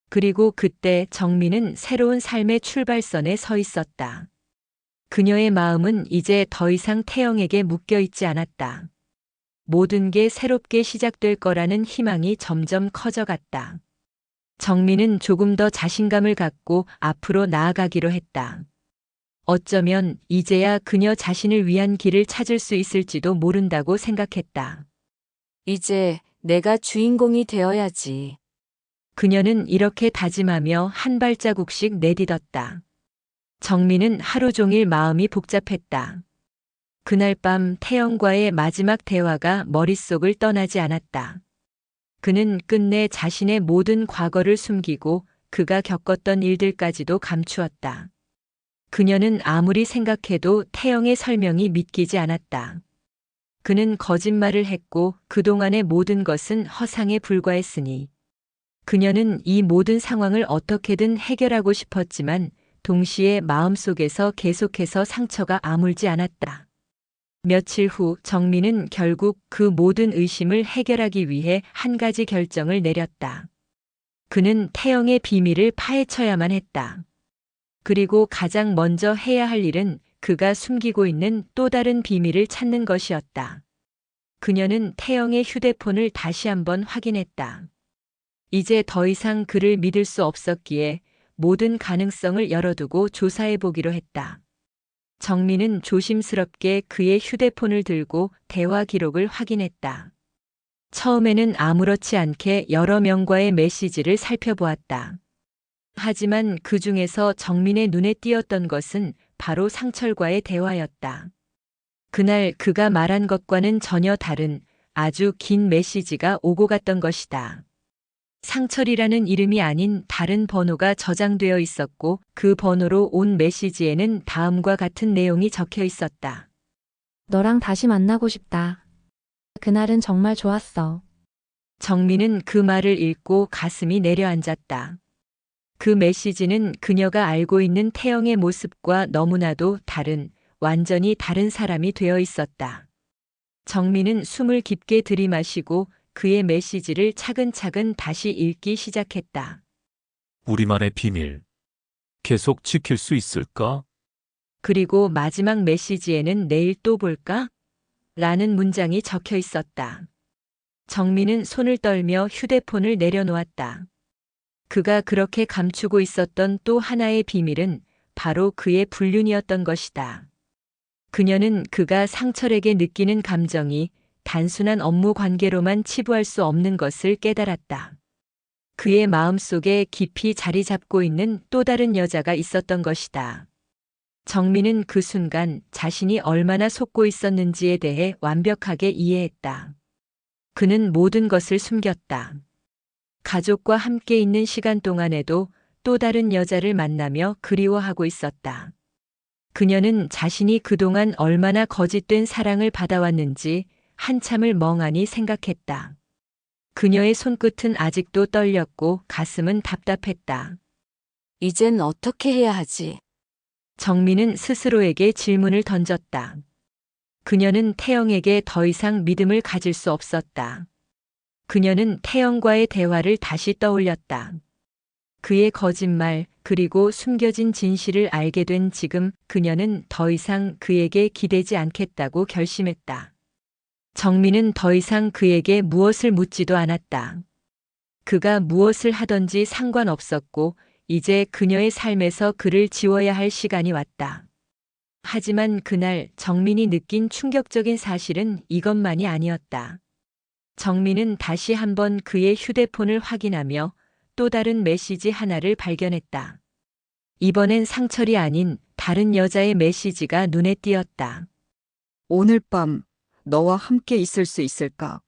그리고 그때 정민은 새로운 삶의 출발선에 서 있었다. 그녀의 마음은 이제 더 이상 태영에게 묶여 있지 않았다. 모든 게 새롭게 시작될 거라는 희망이 점점 커져갔다. 정민은 조금 더 자신감을 갖고 앞으로 나아가기로 했다. 어쩌면 이제야 그녀 자신을 위한 길을 찾을 수 있을지도 모른다고 생각했다. 이제 내가 주인공이 되어야지. 그녀는 이렇게 다짐하며 한 발자국씩 내딛었다. 정민은 하루 종일 마음이 복잡했다. 그날 밤 태영과의 마지막 대화가 머릿속을 떠나지 않았다. 그는 끝내 자신의 모든 과거를 숨기고 그가 겪었던 일들까지도 감추었다. 그녀는 아무리 생각해도 태영의 설명이 믿기지 않았다. 그는 거짓말을 했고 그동안의 모든 것은 허상에 불과했으니 그녀는 이 모든 상황을 어떻게든 해결하고 싶었지만 동시에 마음속에서 계속해서 상처가 아물지 않았다. 며칠 후 정민은 결국 그 모든 의심을 해결하기 위해 한 가지 결정을 내렸다. 그는 태영의 비밀을 파헤쳐야만 했다. 그리고 가장 먼저 해야 할 일은 그가 숨기고 있는 또 다른 비밀을 찾는 것이었다. 그녀는 태영의 휴대폰을 다시 한번 확인했다. 이제 더 이상 그를 믿을 수 없었기에 모든 가능성을 열어두고 조사해 보기로 했다. 정민은 조심스럽게 그의 휴대폰을 들고 대화 기록을 확인했다. 처음에는 아무렇지 않게 여러 명과의 메시지를 살펴보았다. 하지만 그 중에서 정민의 눈에 띄었던 것은 바로 상철과의 대화였다. 그날 그가 말한 것과는 전혀 다른 아주 긴 메시지가 오고 갔던 것이다. 상철이라는 이름이 아닌 다른 번호가 저장되어 있었고 그 번호로 온 메시지에는 다음과 같은 내용이 적혀 있었다. 너랑 다시 만나고 싶다. 그날은 정말 좋았어. 정민은 그 말을 읽고 가슴이 내려앉았다. 그 메시지는 그녀가 알고 있는 태영의 모습과 너무나도 다른, 완전히 다른 사람이 되어 있었다. 정민은 숨을 깊게 들이마시고 그의 메시지를 차근차근 다시 읽기 시작했다. 우리만의 비밀. 계속 지킬 수 있을까? 그리고 마지막 메시지에는 내일 또 볼까? 라는 문장이 적혀 있었다. 정민은 손을 떨며 휴대폰을 내려놓았다. 그가 그렇게 감추고 있었던 또 하나의 비밀은 바로 그의 불륜이었던 것이다. 그녀는 그가 상철에게 느끼는 감정이 단순한 업무 관계로만 치부할 수 없는 것을 깨달았다. 그의 마음속에 깊이 자리 잡고 있는 또 다른 여자가 있었던 것이다. 정민은 그 순간 자신이 얼마나 속고 있었는지에 대해 완벽하게 이해했다. 그는 모든 것을 숨겼다. 가족과 함께 있는 시간 동안에도 또 다른 여자를 만나며 그리워하고 있었다. 그녀는 자신이 그동안 얼마나 거짓된 사랑을 받아왔는지 한참을 멍하니 생각했다. 그녀의 손끝은 아직도 떨렸고 가슴은 답답했다. 이젠 어떻게 해야 하지? 정민은 스스로에게 질문을 던졌다. 그녀는 태영에게 더 이상 믿음을 가질 수 없었다. 그녀는 태영과의 대화를 다시 떠올렸다. 그의 거짓말, 그리고 숨겨진 진실을 알게 된 지금 그녀는 더 이상 그에게 기대지 않겠다고 결심했다. 정민은 더 이상 그에게 무엇을 묻지도 않았다. 그가 무엇을 하든지 상관없었고 이제 그녀의 삶에서 그를 지워야 할 시간이 왔다. 하지만 그날 정민이 느낀 충격적인 사실은 이것만이 아니었다. 정민은 다시 한번 그의 휴대폰을 확인하며 또 다른 메시지 하나를 발견했다. 이번엔 상철이 아닌 다른 여자의 메시지가 눈에 띄었다. 오늘 밤 너와 함께 있을 수 있을까?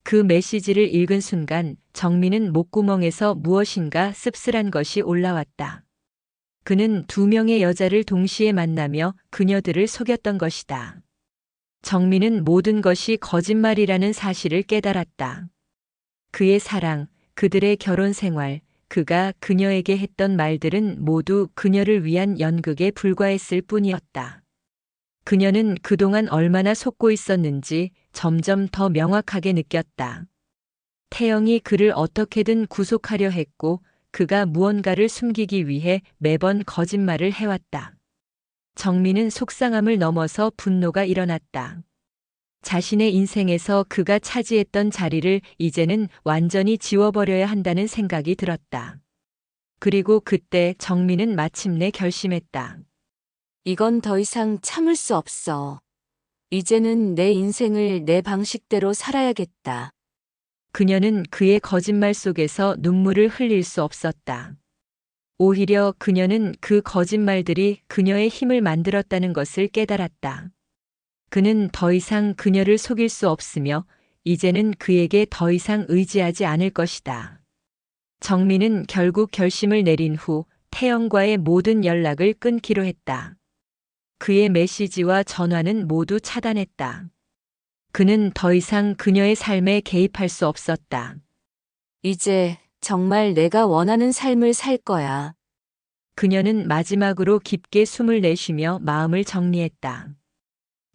그 메시지를 읽은 순간 정민은 목구멍에서 무엇인가 씁쓸한 것이 올라왔다. 그는 두 명의 여자를 동시에 만나며 그녀들을 속였던 것이다. 정민은 모든 것이 거짓말이라는 사실을 깨달았다. 그의 사랑, 그들의 결혼 생활, 그가 그녀에게 했던 말들은 모두 그녀를 위한 연극에 불과했을 뿐이었다. 그녀는 그동안 얼마나 속고 있었는지 점점 더 명확하게 느꼈다. 태영이 그를 어떻게든 구속하려 했고 그가 무언가를 숨기기 위해 매번 거짓말을 해왔다. 정민은 속상함을 넘어서 분노가 일어났다. 자신의 인생에서 그가 차지했던 자리를 이제는 완전히 지워버려야 한다는 생각이 들었다. 그리고 그때 정민은 마침내 결심했다. 이건 더 이상 참을 수 없어. 이제는 내 인생을 내 방식대로 살아야겠다. 그녀는 그의 거짓말 속에서 눈물을 흘릴 수 없었다. 오히려 그녀는 그 거짓말들이 그녀의 힘을 만들었다는 것을 깨달았다. 그는 더 이상 그녀를 속일 수 없으며 이제는 그에게 더 이상 의지하지 않을 것이다. 정민은 결국 결심을 내린 후 태영과의 모든 연락을 끊기로 했다. 그의 메시지와 전화는 모두 차단했다. 그는 더 이상 그녀의 삶에 개입할 수 없었다. 이제 정말 내가 원하는 삶을 살 거야. 그녀는 마지막으로 깊게 숨을 내쉬며 마음을 정리했다.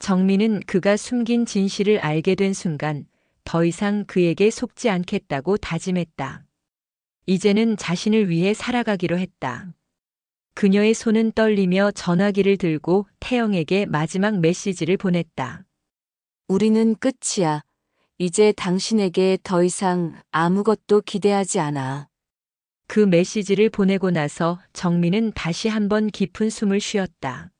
정민은 그가 숨긴 진실을 알게 된 순간 더 이상 그에게 속지 않겠다고 다짐했다. 이제는 자신을 위해 살아가기로 했다. 그녀의 손은 떨리며 전화기를 들고 태영에게 마지막 메시지를 보냈다. 우리는 끝이야. 이제 당신에게 더 이상 아무것도 기대하지 않아. 그 메시지를 보내고 나서 정민은 다시 한번 깊은 숨을 쉬었다.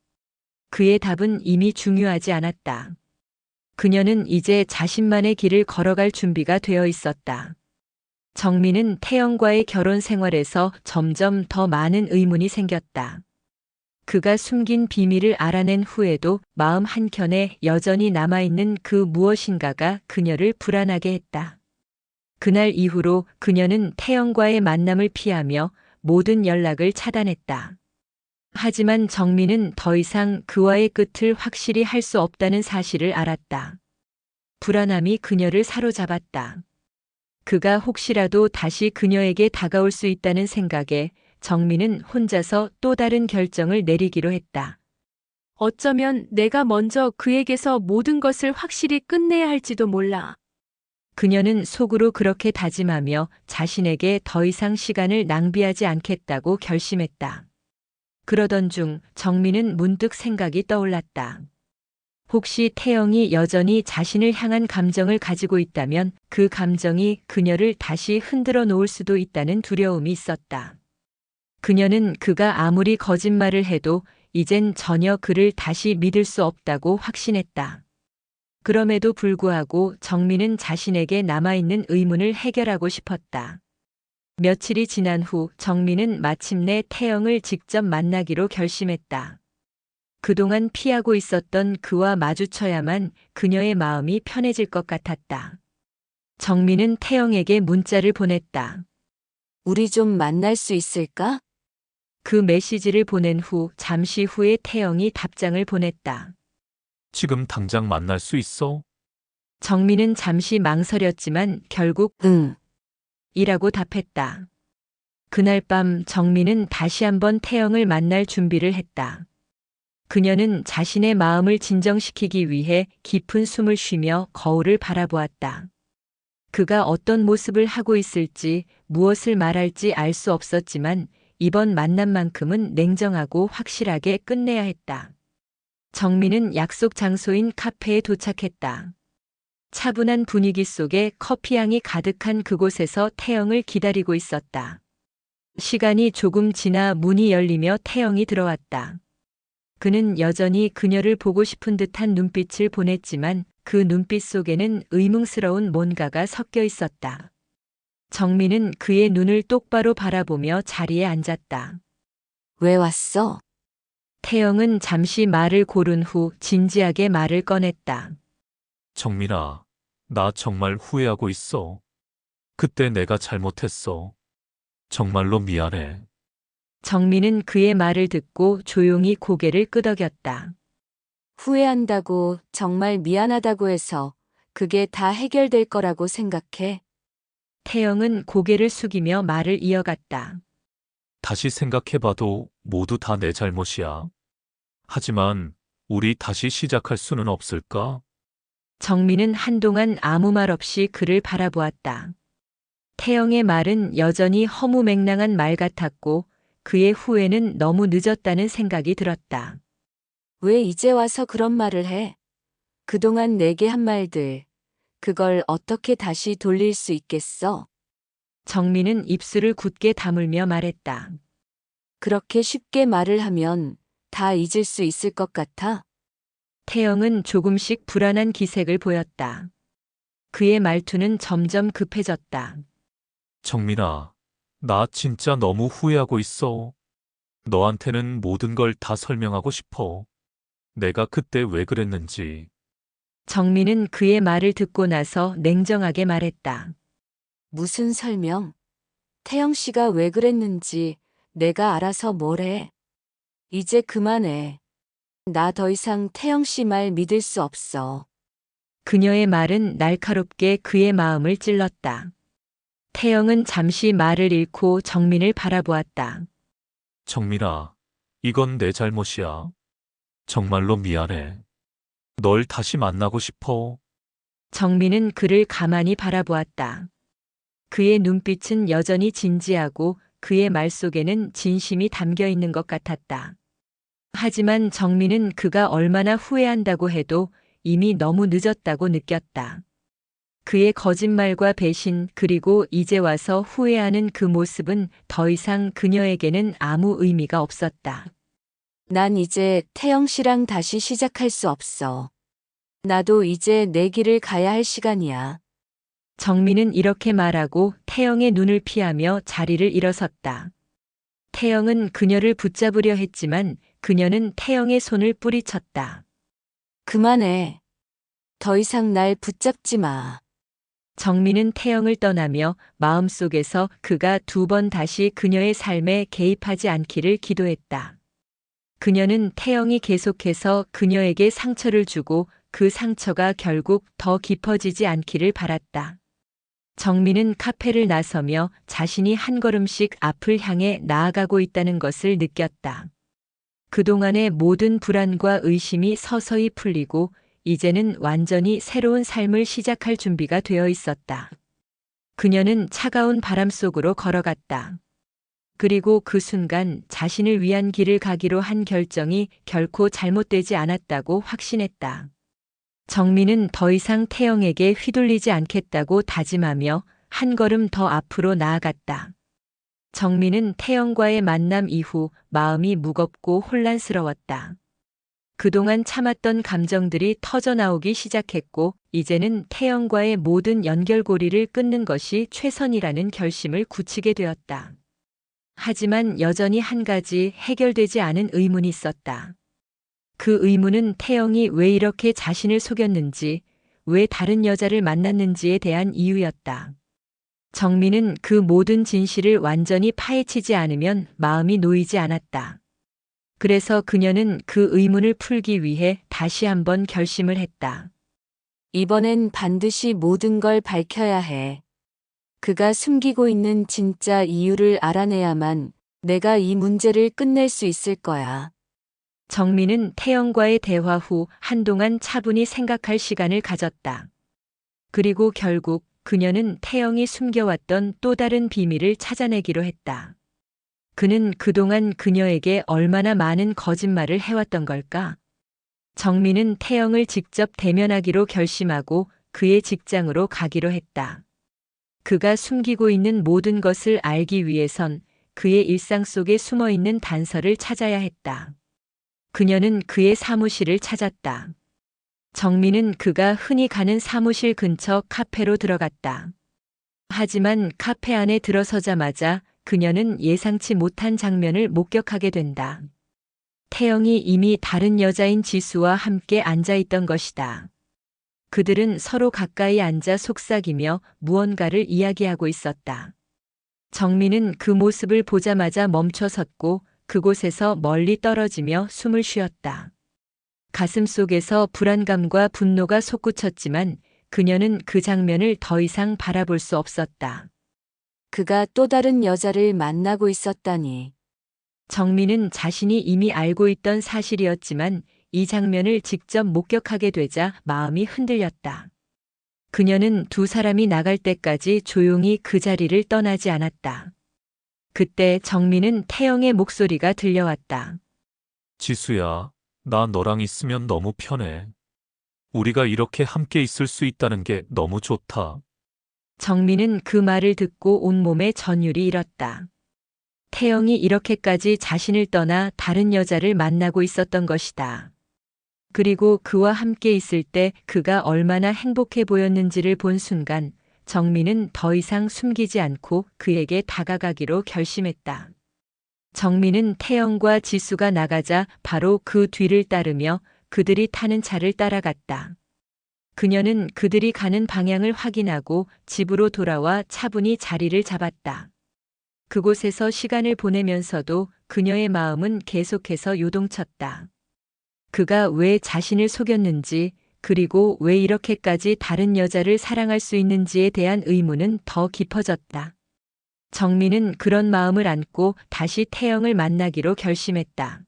그의 답은 이미 중요하지 않았다. 그녀는 이제 자신만의 길을 걸어갈 준비가 되어 있었다. 정민은 태영과의 결혼 생활에서 점점 더 많은 의문이 생겼다. 그가 숨긴 비밀을 알아낸 후에도 마음 한켠에 여전히 남아있는 그 무엇인가가 그녀를 불안하게 했다. 그날 이후로 그녀는 태영과의 만남을 피하며 모든 연락을 차단했다. 하지만 정민은 더 이상 그와의 끝을 확실히 할 수 없다는 사실을 알았다. 불안함이 그녀를 사로잡았다. 그가 혹시라도 다시 그녀에게 다가올 수 있다는 생각에 정민은 혼자서 또 다른 결정을 내리기로 했다. 어쩌면 내가 먼저 그에게서 모든 것을 확실히 끝내야 할지도 몰라. 그녀는 속으로 그렇게 다짐하며 자신에게 더 이상 시간을 낭비하지 않겠다고 결심했다. 그러던 중 정민은 문득 생각이 떠올랐다. 혹시 태영이 여전히 자신을 향한 감정을 가지고 있다면 그 감정이 그녀를 다시 흔들어 놓을 수도 있다는 두려움이 있었다. 그녀는 그가 아무리 거짓말을 해도 이젠 전혀 그를 다시 믿을 수 없다고 확신했다. 그럼에도 불구하고 정민은 자신에게 남아있는 의문을 해결하고 싶었다. 며칠이 지난 후 정민은 마침내 태영을 직접 만나기로 결심했다. 그동안 피하고 있었던 그와 마주쳐야만 그녀의 마음이 편해질 것 같았다. 정민은 태영에게 문자를 보냈다. 우리 좀 만날 수 있을까? 그 메시지를 보낸 후 잠시 후에 태영이 답장을 보냈다. 지금 당장 만날 수 있어? 정민은 잠시 망설였지만 결국 응. 이라고 답했다. 그날 밤 정민은 다시 한번 태영을 만날 준비를 했다. 그녀는 자신의 마음을 진정시키기 위해 깊은 숨을 쉬며 거울을 바라보았다. 그가 어떤 모습을 하고 있을지 무엇을 말할지 알 수 없었지만 이번 만남만큼은 냉정하고 확실하게 끝내야 했다. 정민은 약속 장소인 카페에 도착했다. 차분한 분위기 속에 커피향이 가득한 그곳에서 태영을 기다리고 있었다. 시간이 조금 지나 문이 열리며 태영이 들어왔다. 그는 여전히 그녀를 보고 싶은 듯한 눈빛을 보냈지만 그 눈빛 속에는 의문스러운 뭔가가 섞여 있었다. 정민은 그의 눈을 똑바로 바라보며 자리에 앉았다. 왜 왔어? 태영은 잠시 말을 고른 후 진지하게 말을 꺼냈다. 정민아, 나 정말 후회하고 있어. 그때 내가 잘못했어. 정말로 미안해. 정민은 그의 말을 듣고 조용히 고개를 끄덕였다. 후회한다고 정말 미안하다고 해서 그게 다 해결될 거라고 생각해. 태영은 고개를 숙이며 말을 이어갔다. 다시 생각해봐도 모두 다 내 잘못이야. 하지만 우리 다시 시작할 수는 없을까? 정민은 한동안 아무 말 없이 그를 바라보았다. 태영의 말은 여전히 허무맹랑한 말 같았고 그의 후회는 너무 늦었다는 생각이 들었다. 왜 이제 와서 그런 말을 해? 그동안 내게 한 말들, 그걸 어떻게 다시 돌릴 수 있겠어? 정민은 입술을 굳게 다물며 말했다. 그렇게 쉽게 말을 하면 다 잊을 수 있을 것 같아? 태영은 조금씩 불안한 기색을 보였다. 그의 말투는 점점 급해졌다. 정민아, 나 진짜 너무 후회하고 있어. 너한테는 모든 걸 다 설명하고 싶어. 내가 그때 왜 그랬는지, 정민은 그의 말을 듣고 나서 냉정하게 말했다. 무슨 설명? 태영 씨가 왜 그랬는지 내가 알아서 뭐래. 이제 그만해. 나 더 이상 태영 씨 말 믿을 수 없어. 그녀의 말은 날카롭게 그의 마음을 찔렀다. 태영은 잠시 말을 잃고 정민을 바라보았다. 정민아, 이건 내 잘못이야. 정말로 미안해. 널 다시 만나고 싶어. 정민은 그를 가만히 바라보았다. 그의 눈빛은 여전히 진지하고 그의 말 속에는 진심이 담겨 있는 것 같았다. 하지만 정민은 그가 얼마나 후회한다고 해도 이미 너무 늦었다고 느꼈다. 그의 거짓말과 배신 그리고 이제 와서 후회하는 그 모습은 더 이상 그녀에게는 아무 의미가 없었다. 난 이제 태영 씨랑 다시 시작할 수 없어. 나도 이제 내 길을 가야 할 시간이야. 정민은 이렇게 말하고 태영의 눈을 피하며 자리를 일어섰다. 태영은 그녀를 붙잡으려 했지만 그녀는 태영의 손을 뿌리쳤다. 그만해. 더 이상 날 붙잡지 마. 정민은 태영을 떠나며 마음속에서 그가 2번 다시 그녀의 삶에 개입하지 않기를 기도했다. 그녀는 태영이 계속해서 그녀에게 상처를 주고 그 상처가 결국 더 깊어지지 않기를 바랐다. 정민은 카페를 나서며 자신이 한 걸음씩 앞을 향해 나아가고 있다는 것을 느꼈다. 그동안의 모든 불안과 의심이 서서히 풀리고 이제는 완전히 새로운 삶을 시작할 준비가 되어 있었다. 그녀는 차가운 바람 속으로 걸어갔다. 그리고 그 순간 자신을 위한 길을 가기로 한 결정이 결코 잘못되지 않았다고 확신했다. 정민은 더 이상 태영에게 휘둘리지 않겠다고 다짐하며 한 걸음 더 앞으로 나아갔다. 정민은 태영과의 만남 이후 마음이 무겁고 혼란스러웠다. 그동안 참았던 감정들이 터져나오기 시작했고 이제는 태영과의 모든 연결고리를 끊는 것이 최선이라는 결심을 굳히게 되었다. 하지만 여전히 한 가지 해결되지 않은 의문이 있었다. 그 의문은 태영이 왜 이렇게 자신을 속였는지, 왜 다른 여자를 만났는지에 대한 이유였다. 정민은 그 모든 진실을 완전히 파헤치지 않으면 마음이 놓이지 않았다. 그래서 그녀는 그 의문을 풀기 위해 다시 한번 결심을 했다. 이번엔 반드시 모든 걸 밝혀야 해. 그가 숨기고 있는 진짜 이유를 알아내야만 내가 이 문제를 끝낼 수 있을 거야. 정민은 태영과의 대화 후 한동안 차분히 생각할 시간을 가졌다. 그리고 결국 그녀는 태영이 숨겨왔던 또 다른 비밀을 찾아내기로 했다. 그는 그동안 그녀에게 얼마나 많은 거짓말을 해왔던 걸까? 정민은 태영을 직접 대면하기로 결심하고 그의 직장으로 가기로 했다. 그가 숨기고 있는 모든 것을 알기 위해선 그의 일상 속에 숨어 있는 단서를 찾아야 했다. 그녀는 그의 사무실을 찾았다. 정민은 그가 흔히 가는 사무실 근처 카페로 들어갔다. 하지만 카페 안에 들어서자마자 그녀는 예상치 못한 장면을 목격하게 된다. 태영이 이미 다른 여자인 지수와 함께 앉아 있던 것이다. 그들은 서로 가까이 앉아 속삭이며 무언가를 이야기하고 있었다. 정민은 그 모습을 보자마자 멈춰 섰고 그곳에서 멀리 떨어지며 숨을 쉬었다. 가슴 속에서 불안감과 분노가 솟구쳤지만 그녀는 그 장면을 더 이상 바라볼 수 없었다. 그가 또 다른 여자를 만나고 있었다니. 정민은 자신이 이미 알고 있던 사실이었지만 이 장면을 직접 목격하게 되자 마음이 흔들렸다. 그녀는 2사람이 나갈 때까지 조용히 그 자리를 떠나지 않았다. 그때 정민은 태영의 목소리가 들려왔다. 지수야, 나 너랑 있으면 너무 편해. 우리가 이렇게 함께 있을 수 있다는 게 너무 좋다. 정민은 그 말을 듣고 온몸에 전율이 일었다. 태영이 이렇게까지 자신을 떠나 다른 여자를 만나고 있었던 것이다. 그리고 그와 함께 있을 때 그가 얼마나 행복해 보였는지를 본 순간 정민은 더 이상 숨기지 않고 그에게 다가가기로 결심했다. 정민은 태영과 지수가 나가자 바로 그 뒤를 따르며 그들이 타는 차를 따라갔다. 그녀는 그들이 가는 방향을 확인하고 집으로 돌아와 차분히 자리를 잡았다. 그곳에서 시간을 보내면서도 그녀의 마음은 계속해서 요동쳤다. 그가 왜 자신을 속였는지, 그리고 왜 이렇게까지 다른 여자를 사랑할 수 있는지에 대한 의문은 더 깊어졌다. 정민은 그런 마음을 안고 다시 태영을 만나기로 결심했다.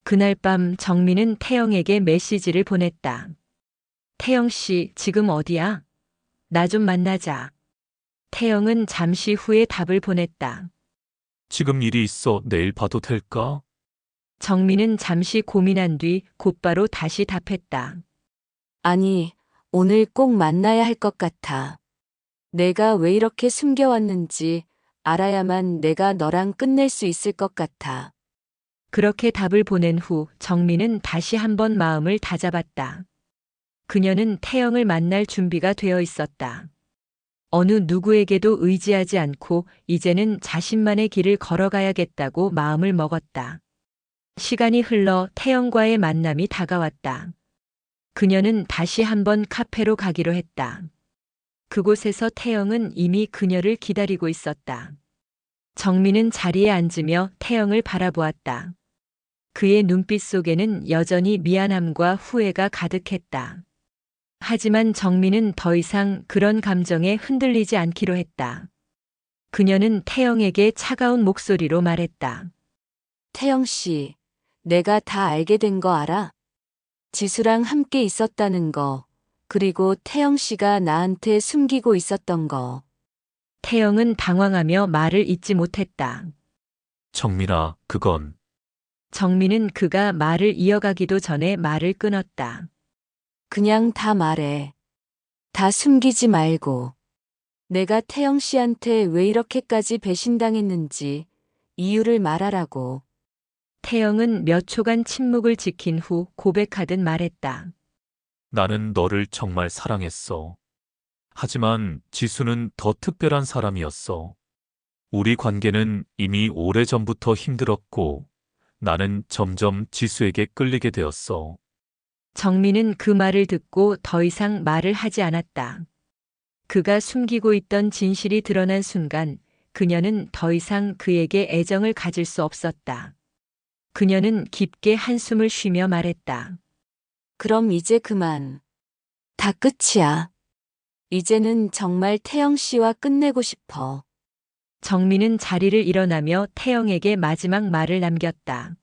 그날 밤 정민은 태영에게 메시지를 보냈다. 태영 씨, 지금 어디야? 나 좀 만나자. 태영은 잠시 후에 답을 보냈다. 지금 일이 있어 내일 봐도 될까? 정민은 잠시 고민한 뒤 곧바로 다시 답했다. 아니, 오늘 꼭 만나야 할 것 같아. 내가 왜 이렇게 숨겨왔는지 알아야만 내가 너랑 끝낼 수 있을 것 같아. 그렇게 답을 보낸 후 정민은 다시 한번 마음을 다잡았다. 그녀는 태영을 만날 준비가 되어 있었다. 어느 누구에게도 의지하지 않고 이제는 자신만의 길을 걸어가야겠다고 마음을 먹었다. 시간이 흘러 태영과의 만남이 다가왔다. 그녀는 다시 한번 카페로 가기로 했다. 그곳에서 태영은 이미 그녀를 기다리고 있었다. 정민은 자리에 앉으며 태영을 바라보았다. 그의 눈빛 속에는 여전히 미안함과 후회가 가득했다. 하지만 정민은 더 이상 그런 감정에 흔들리지 않기로 했다. 그녀는 태영에게 차가운 목소리로 말했다. 태영 씨, 내가 다 알게 된 거 알아? 지수랑 함께 있었다는 거, 그리고 태영 씨가 나한테 숨기고 있었던 거. 태영은 당황하며 말을 잇지 못했다. 정민아, 그건 정민은 그가 말을 이어가기도 전에 말을 끊었다. 그냥 다 말해. 다 숨기지 말고. 내가 태영 씨한테 왜 이렇게까지 배신당했는지 이유를 말하라고. 태영은 몇 초간 침묵을 지킨 후 고백하듯 말했다. 나는 너를 정말 사랑했어. 하지만 지수는 더 특별한 사람이었어. 우리 관계는 이미 오래전부터 힘들었고 나는 점점 지수에게 끌리게 되었어. 정민은 그 말을 듣고 더 이상 말을 하지 않았다. 그가 숨기고 있던 진실이 드러난 순간 그녀는 더 이상 그에게 애정을 가질 수 없었다. 그녀는 깊게 한숨을 쉬며 말했다. 그럼 이제 그만. 다 끝이야. 이제는 정말 태영 씨와 끝내고 싶어. 정민은 자리를 일어나며 태영에게 마지막 말을 남겼다.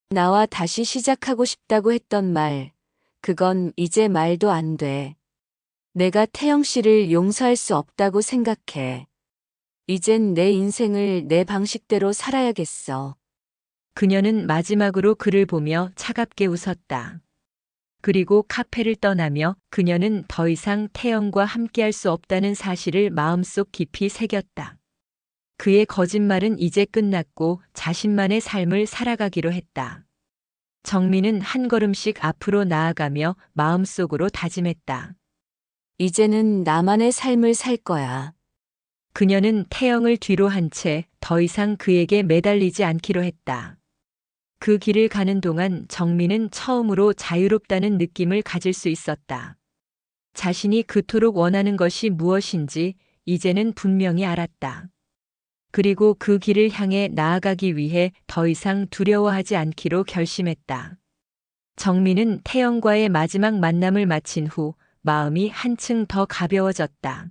나와 다시 시작하고 싶다고 했던 말, 그건 이제 말도 안 돼. 내가 태영 씨를 용서할 수 없다고 생각해. 이젠 내 인생을 내 방식대로 살아야겠어. 그녀는 마지막으로 그를 보며 차갑게 웃었다. 그리고 카페를 떠나며 그녀는 더 이상 태영과 함께할 수 없다는 사실을 마음속 깊이 새겼다. 그의 거짓말은 이제 끝났고 자신만의 삶을 살아가기로 했다. 정민은 한 걸음씩 앞으로 나아가며 마음속으로 다짐했다. 이제는 나만의 삶을 살 거야. 그녀는 태영을 뒤로 한 채 더 이상 그에게 매달리지 않기로 했다. 그 길을 가는 동안 정민은 처음으로 자유롭다는 느낌을 가질 수 있었다. 자신이 그토록 원하는 것이 무엇인지 이제는 분명히 알았다. 그리고 그 길을 향해 나아가기 위해 더 이상 두려워하지 않기로 결심했다. 정민은 태영과의 마지막 만남을 마친 후 마음이 한층 더 가벼워졌다.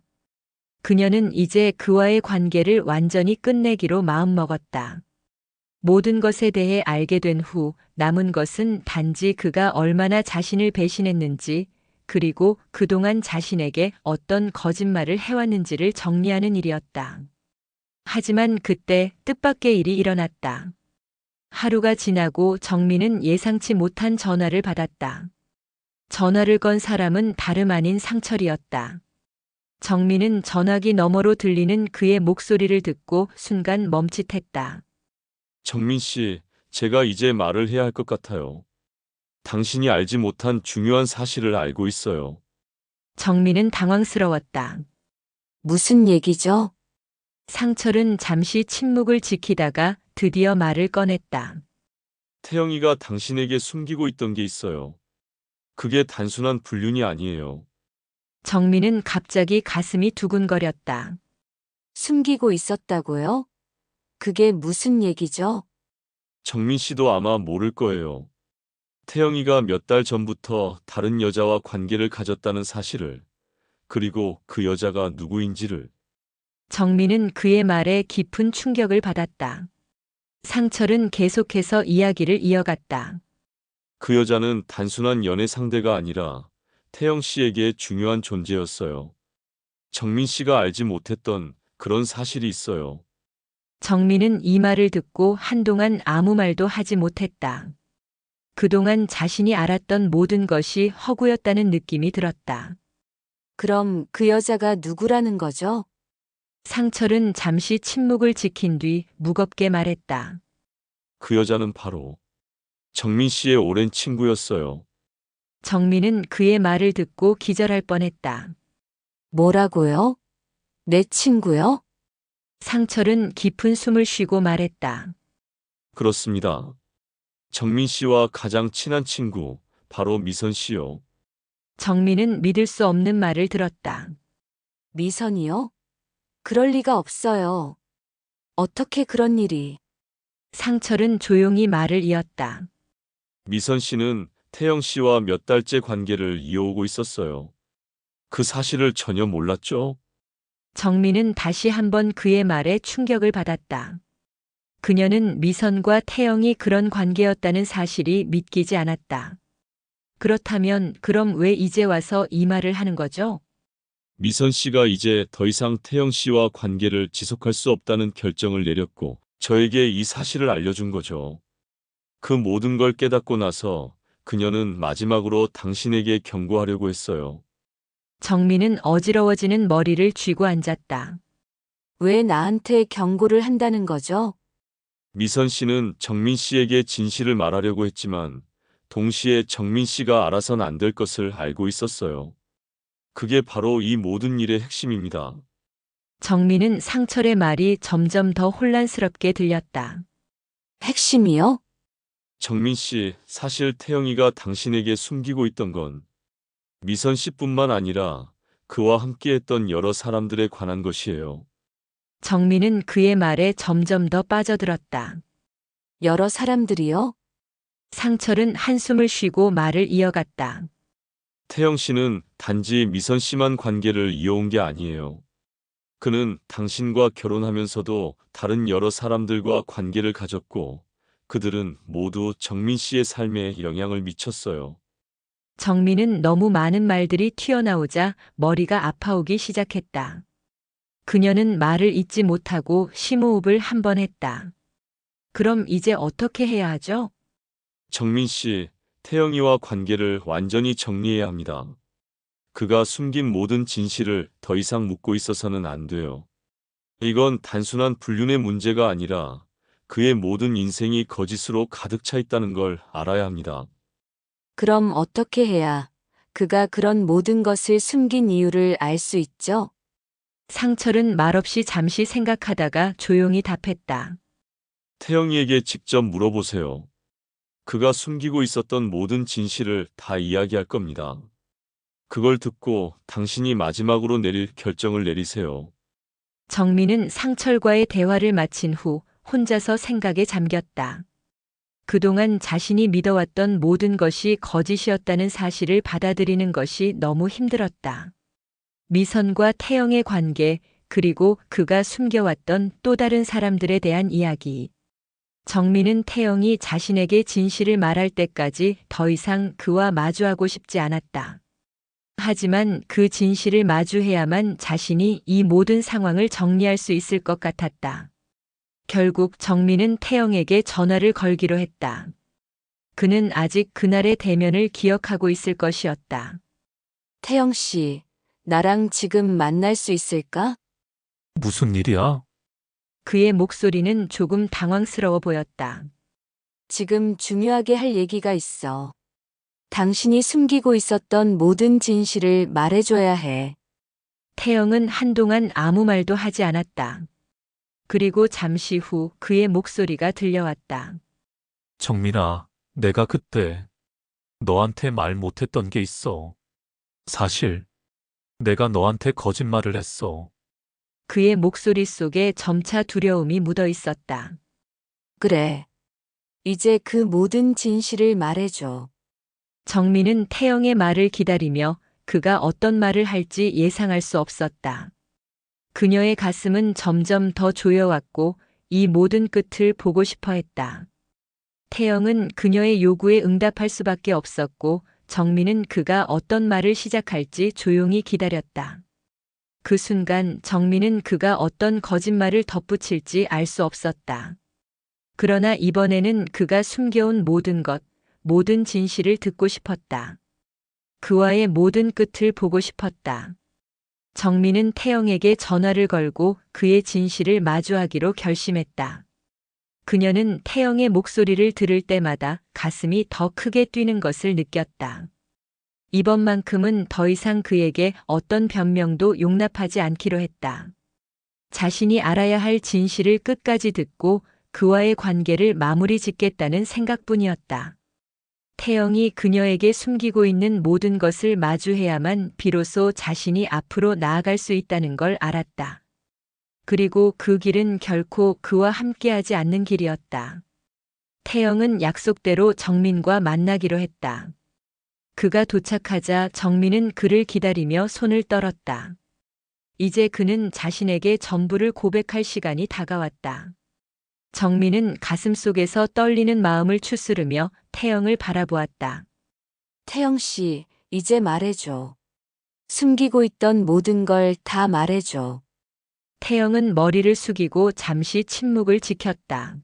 그녀는 이제 그와의 관계를 완전히 끝내기로 마음먹었다. 모든 것에 대해 알게 된 후 남은 것은 단지 그가 얼마나 자신을 배신했는지, 그리고 그동안 자신에게 어떤 거짓말을 해왔는지를 정리하는 일이었다. 하지만 그때 뜻밖의 일이 일어났다. 하루가 지나고 정민은 예상치 못한 전화를 받았다. 전화를 건 사람은 다름 아닌 상철이었다. 정민은 전화기 너머로 들리는 그의 목소리를 듣고 순간 멈칫했다. 정민 씨, 제가 이제 말을 해야 할 것 같아요. 당신이 알지 못한 중요한 사실을 알고 있어요. 정민은 당황스러웠다. 무슨 얘기죠? 상철은 잠시 침묵을 지키다가 드디어 말을 꺼냈다. 태영이가 당신에게 숨기고 있던 게 있어요. 그게 단순한 불륜이 아니에요. 정민은 갑자기 가슴이 두근거렸다. 숨기고 있었다고요? 그게 무슨 얘기죠? 정민 씨도 아마 모를 거예요. 태영이가 몇 달 전부터 다른 여자와 관계를 가졌다는 사실을, 그리고 그 여자가 누구인지를. 정민은 그의 말에 깊은 충격을 받았다. 상철은 계속해서 이야기를 이어갔다. 그 여자는 단순한 연애 상대가 아니라 태영 씨에게 중요한 존재였어요. 정민 씨가 알지 못했던 그런 사실이 있어요. 정민은 이 말을 듣고 한동안 아무 말도 하지 못했다. 그동안 자신이 알았던 모든 것이 허구였다는 느낌이 들었다. 그럼 그 여자가 누구라는 거죠? 상철은 잠시 침묵을 지킨 뒤 무겁게 말했다. 그 여자는 바로 정민 씨의 오랜 친구였어요. 정민은 그의 말을 듣고 기절할 뻔했다. 뭐라고요? 내 친구요? 상철은 깊은 숨을 쉬고 말했다. 그렇습니다. 정민 씨와 가장 친한 친구, 바로 미선 씨요. 정민은 믿을 수 없는 말을 들었다. 미선이요? 그럴 리가 없어요. 어떻게 그런 일이? 상철은 조용히 말을 이었다. 미선 씨는 태영 씨와 몇 달째 관계를 이어오고 있었어요. 그 사실을 전혀 몰랐죠? 정민은 다시 한번 그의 말에 충격을 받았다. 그녀는 미선과 태영이 그런 관계였다는 사실이 믿기지 않았다. 그렇다면 그럼 왜 이제 와서 이 말을 하는 거죠? 미선 씨가 이제 더 이상 태영 씨와 관계를 지속할 수 없다는 결정을 내렸고 저에게 이 사실을 알려준 거죠. 그 모든 걸 깨닫고 나서 그녀는 마지막으로 당신에게 경고하려고 했어요. 정민은 어지러워지는 머리를 쥐고 앉았다. 왜 나한테 경고를 한다는 거죠? 미선 씨는 정민 씨에게 진실을 말하려고 했지만 동시에 정민 씨가 알아선 안 될 것을 알고 있었어요. 그게 바로 이 모든 일의 핵심입니다. 정민은 상철의 말이 점점 더 혼란스럽게 들렸다. 핵심이요? 정민 씨, 사실 태영이가 당신에게 숨기고 있던 건 미선 씨뿐만 아니라 그와 함께했던 여러 사람들에 관한 것이에요. 정민은 그의 말에 점점 더 빠져들었다. 여러 사람들이요? 상철은 한숨을 쉬고 말을 이어갔다. 태영 씨는 단지 미선 씨만 관계를 이어온 게 아니에요. 그는 당신과 결혼하면서도 다른 여러 사람들과 관계를 가졌고 그들은 모두 정민 씨의 삶에 영향을 미쳤어요. 정민은 너무 많은 말들이 튀어나오자 머리가 아파오기 시작했다. 그녀는 말을 잇지 못하고 심호흡을 한 번 했다. 그럼 이제 어떻게 해야 하죠? 정민 씨, 태영이와 관계를 완전히 정리해야 합니다. 그가 숨긴 모든 진실을 더 이상 묻고 있어서는 안 돼요. 이건 단순한 불륜의 문제가 아니라 그의 모든 인생이 거짓으로 가득 차 있다는 걸 알아야 합니다. 그럼 어떻게 해야 그가 그런 모든 것을 숨긴 이유를 알 수 있죠? 상철은 말없이 잠시 생각하다가 조용히 답했다. 태영이에게 직접 물어보세요. 그가 숨기고 있었던 모든 진실을 다 이야기할 겁니다. 그걸 듣고 당신이 마지막으로 내릴 결정을 내리세요. 정민은 상철과의 대화를 마친 후 혼자서 생각에 잠겼다. 그동안 자신이 믿어왔던 모든 것이 거짓이었다는 사실을 받아들이는 것이 너무 힘들었다. 미선과 태영의 관계, 그리고 그가 숨겨왔던 또 다른 사람들에 대한 이야기. 정민은 태영이 자신에게 진실을 말할 때까지 더 이상 그와 마주하고 싶지 않았다. 하지만 그 진실을 마주해야만 자신이 이 모든 상황을 정리할 수 있을 것 같았다. 결국 정민은 태영에게 전화를 걸기로 했다. 그는 아직 그날의 대면을 기억하고 있을 것이었다. 태영 씨, 나랑 지금 만날 수 있을까? 무슨 일이야? 그의 목소리는 조금 당황스러워 보였다. 지금 중요하게 할 얘기가 있어. 당신이 숨기고 있었던 모든 진실을 말해줘야 해. 태영은 한동안 아무 말도 하지 않았다. 그리고 잠시 후 그의 목소리가 들려왔다. 정민아, 내가 그때 너한테 말 못했던 게 있어. 사실 내가 너한테 거짓말을 했어. 그의 목소리 속에 점차 두려움이 묻어 있었다. 그래. 이제 그 모든 진실을 말해줘. 정민은 태영의 말을 기다리며 그가 어떤 말을 할지 예상할 수 없었다. 그녀의 가슴은 점점 더 조여왔고 이 모든 끝을 보고 싶어 했다. 태영은 그녀의 요구에 응답할 수밖에 없었고 정민은 그가 어떤 말을 시작할지 조용히 기다렸다. 그 순간 정민은 그가 어떤 거짓말을 덧붙일지 알 수 없었다. 그러나 이번에는 그가 숨겨온 모든 것, 모든 진실을 듣고 싶었다. 그와의 모든 끝을 보고 싶었다. 정민은 태영에게 전화를 걸고 그의 진실을 마주하기로 결심했다. 그녀는 태영의 목소리를 들을 때마다 가슴이 더 크게 뛰는 것을 느꼈다. 이번만큼은 더 이상 그에게 어떤 변명도 용납하지 않기로 했다. 자신이 알아야 할 진실을 끝까지 듣고 그와의 관계를 마무리 짓겠다는 생각뿐이었다. 태영이 그녀에게 숨기고 있는 모든 것을 마주해야만 비로소 자신이 앞으로 나아갈 수 있다는 걸 알았다. 그리고 그 길은 결코 그와 함께하지 않는 길이었다. 태영은 약속대로 정민과 만나기로 했다. 그가 도착하자 정민은 그를 기다리며 손을 떨었다. 이제 그는 자신에게 전부를 고백할 시간이 다가왔다. 정민은 가슴속에서 떨리는 마음을 추스르며 태영을 바라보았다. 태영 씨, 이제 말해줘. 숨기고 있던 모든 걸 다 말해줘. 태영은 머리를 숙이고 잠시 침묵을 지켰다.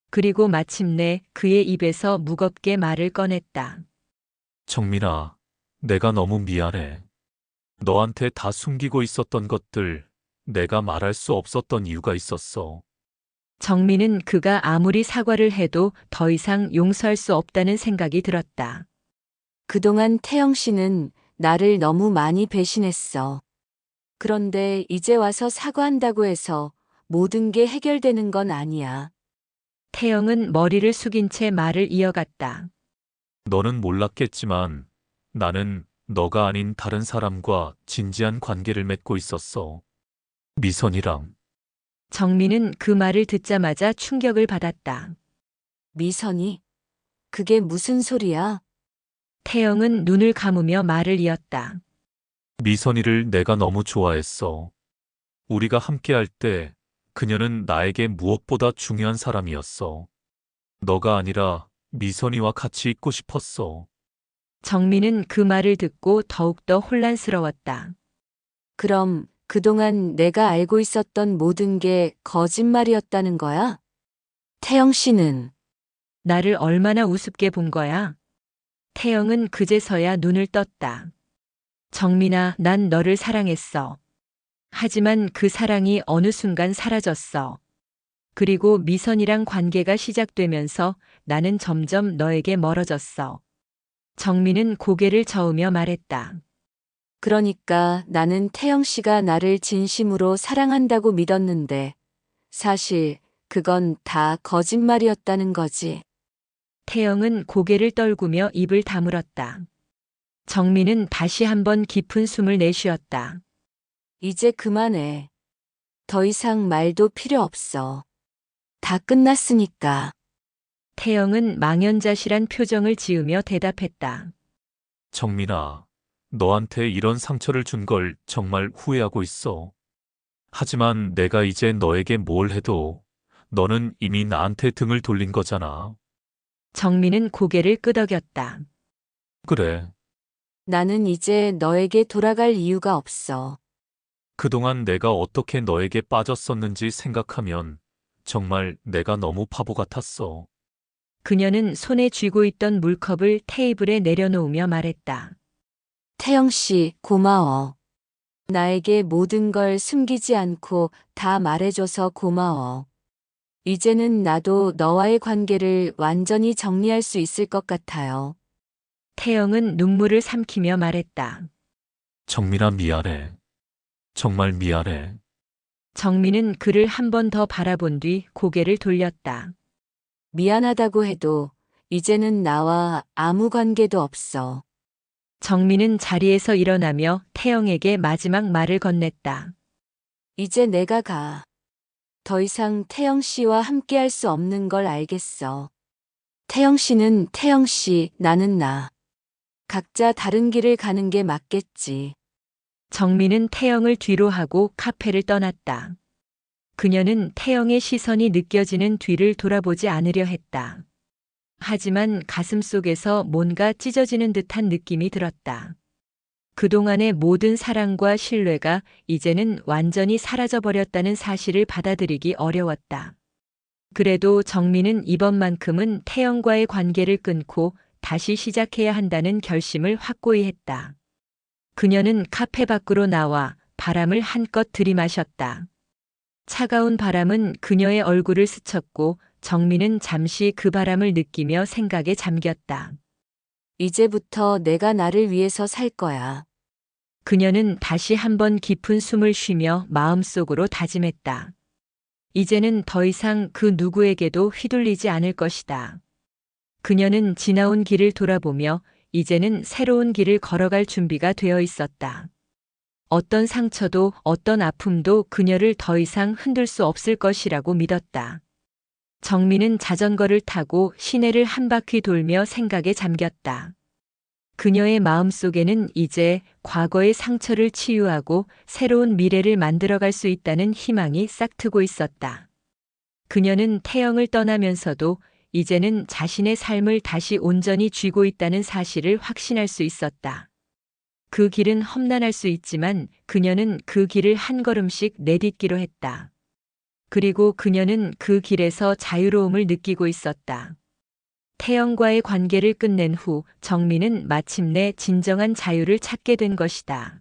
그리고 마침내 그의 입에서 무겁게 말을 꺼냈다. 정민아, 내가 너무 미안해. 너한테 다 숨기고 있었던 것들, 내가 말할 수 없었던 이유가 있었어. 정민은 그가 아무리 사과를 해도 더 이상 용서할 수 없다는 생각이 들었다. 그동안 태영 씨는 나를 너무 많이 배신했어. 그런데 이제 와서 사과한다고 해서 모든 게 해결되는 건 아니야. 태영은 머리를 숙인 채 말을 이어갔다. 너는 몰랐겠지만 나는 너가 아닌 다른 사람과 진지한 관계를 맺고 있었어. 미선이랑. 정민은 그 말을 듣자마자 충격을 받았다. 미선이? 그게 무슨 소리야? 태영은 눈을 감으며 말을 이었다. 미선이를 내가 너무 좋아했어. 우리가 함께할 때 그녀는 나에게 무엇보다 중요한 사람이었어. 너가 아니라 미선이와 같이 있고 싶었어. 정민은 그 말을 듣고 더욱더 혼란스러웠다. 그럼 그동안 내가 알고 있었던 모든 게 거짓말이었다는 거야? 태영 씨는 나를 얼마나 우습게 본 거야? 태영은 그제서야 눈을 떴다. 정민아, 난 너를 사랑했어. 하지만 그 사랑이 어느 순간 사라졌어. 그리고 미선이랑 관계가 시작되면서 나는 점점 너에게 멀어졌어. 정민은 고개를 저으며 말했다. 그러니까 나는 태영 씨가 나를 진심으로 사랑한다고 믿었는데 사실 그건 다 거짓말이었다는 거지. 태영은 고개를 떨구며 입을 다물었다. 정민은 다시 한번 깊은 숨을 내쉬었다. 이제 그만해. 더 이상 말도 필요 없어. 다 끝났으니까. 태영은 망연자실한 표정을 지으며 대답했다. 정민아, 너한테 이런 상처를 준 걸 정말 후회하고 있어. 하지만 내가 이제 너에게 뭘 해도 너는 이미 나한테 등을 돌린 거잖아. 정민은 고개를 끄덕였다. 그래. 나는 이제 너에게 돌아갈 이유가 없어. 그동안 내가 어떻게 너에게 빠졌었는지 생각하면 정말 내가 너무 바보 같았어. 그녀는 손에 쥐고 있던 물컵을 테이블에 내려놓으며 말했다. 태영 씨, 고마워. 나에게 모든 걸 숨기지 않고 다 말해줘서 고마워. 이제는 나도 너와의 관계를 완전히 정리할 수 있을 것 같아요. 태영은 눈물을 삼키며 말했다. 정민아, 미안해. 정말 미안해. 정민은 그를 한 번 더 바라본 뒤 고개를 돌렸다. 미안하다고 해도 이제는 나와 아무 관계도 없어. 정민은 자리에서 일어나며 태영에게 마지막 말을 건넸다. 이제 내가 가. 더 이상 태영 씨와 함께 할 수 없는 걸 알겠어. 태영 씨는 태영 씨, 나는 나. 각자 다른 길을 가는 게 맞겠지. 정민은 태영을 뒤로 하고 카페를 떠났다. 그녀는 태영의 시선이 느껴지는 뒤를 돌아보지 않으려 했다. 하지만 가슴속에서 뭔가 찢어지는 듯한 느낌이 들었다. 그동안의 모든 사랑과 신뢰가 이제는 완전히 사라져버렸다는 사실을 받아들이기 어려웠다. 그래도 정민은 이번만큼은 태영과의 관계를 끊고 다시 시작해야 한다는 결심을 확고히 했다. 그녀는 카페 밖으로 나와 바람을 한껏 들이마셨다. 차가운 바람은 그녀의 얼굴을 스쳤고 정민은 잠시 그 바람을 느끼며 생각에 잠겼다. 이제부터 내가 나를 위해서 살 거야. 그녀는 다시 한번 깊은 숨을 쉬며 마음속으로 다짐했다. 이제는 더 이상 그 누구에게도 휘둘리지 않을 것이다. 그녀는 지나온 길을 돌아보며 이제는 새로운 길을 걸어갈 준비가 되어 있었다. 어떤 상처도 어떤 아픔도 그녀를 더 이상 흔들 수 없을 것이라고 믿었다. 정민은 자전거를 타고 시내를 한 바퀴 돌며 생각에 잠겼다. 그녀의 마음속에는 이제 과거의 상처를 치유하고 새로운 미래를 만들어갈 수 있다는 희망이 싹트고 있었다. 그녀는 태영을 떠나면서도 이제는 자신의 삶을 다시 온전히 쥐고 있다는 사실을 확신할 수 있었다. 그 길은 험난할 수 있지만 그녀는 그 길을 한 걸음씩 내딛기로 했다. 그리고 그녀는 그 길에서 자유로움을 느끼고 있었다. 태영과의 관계를 끝낸 후 정민은 마침내 진정한 자유를 찾게 된 것이다.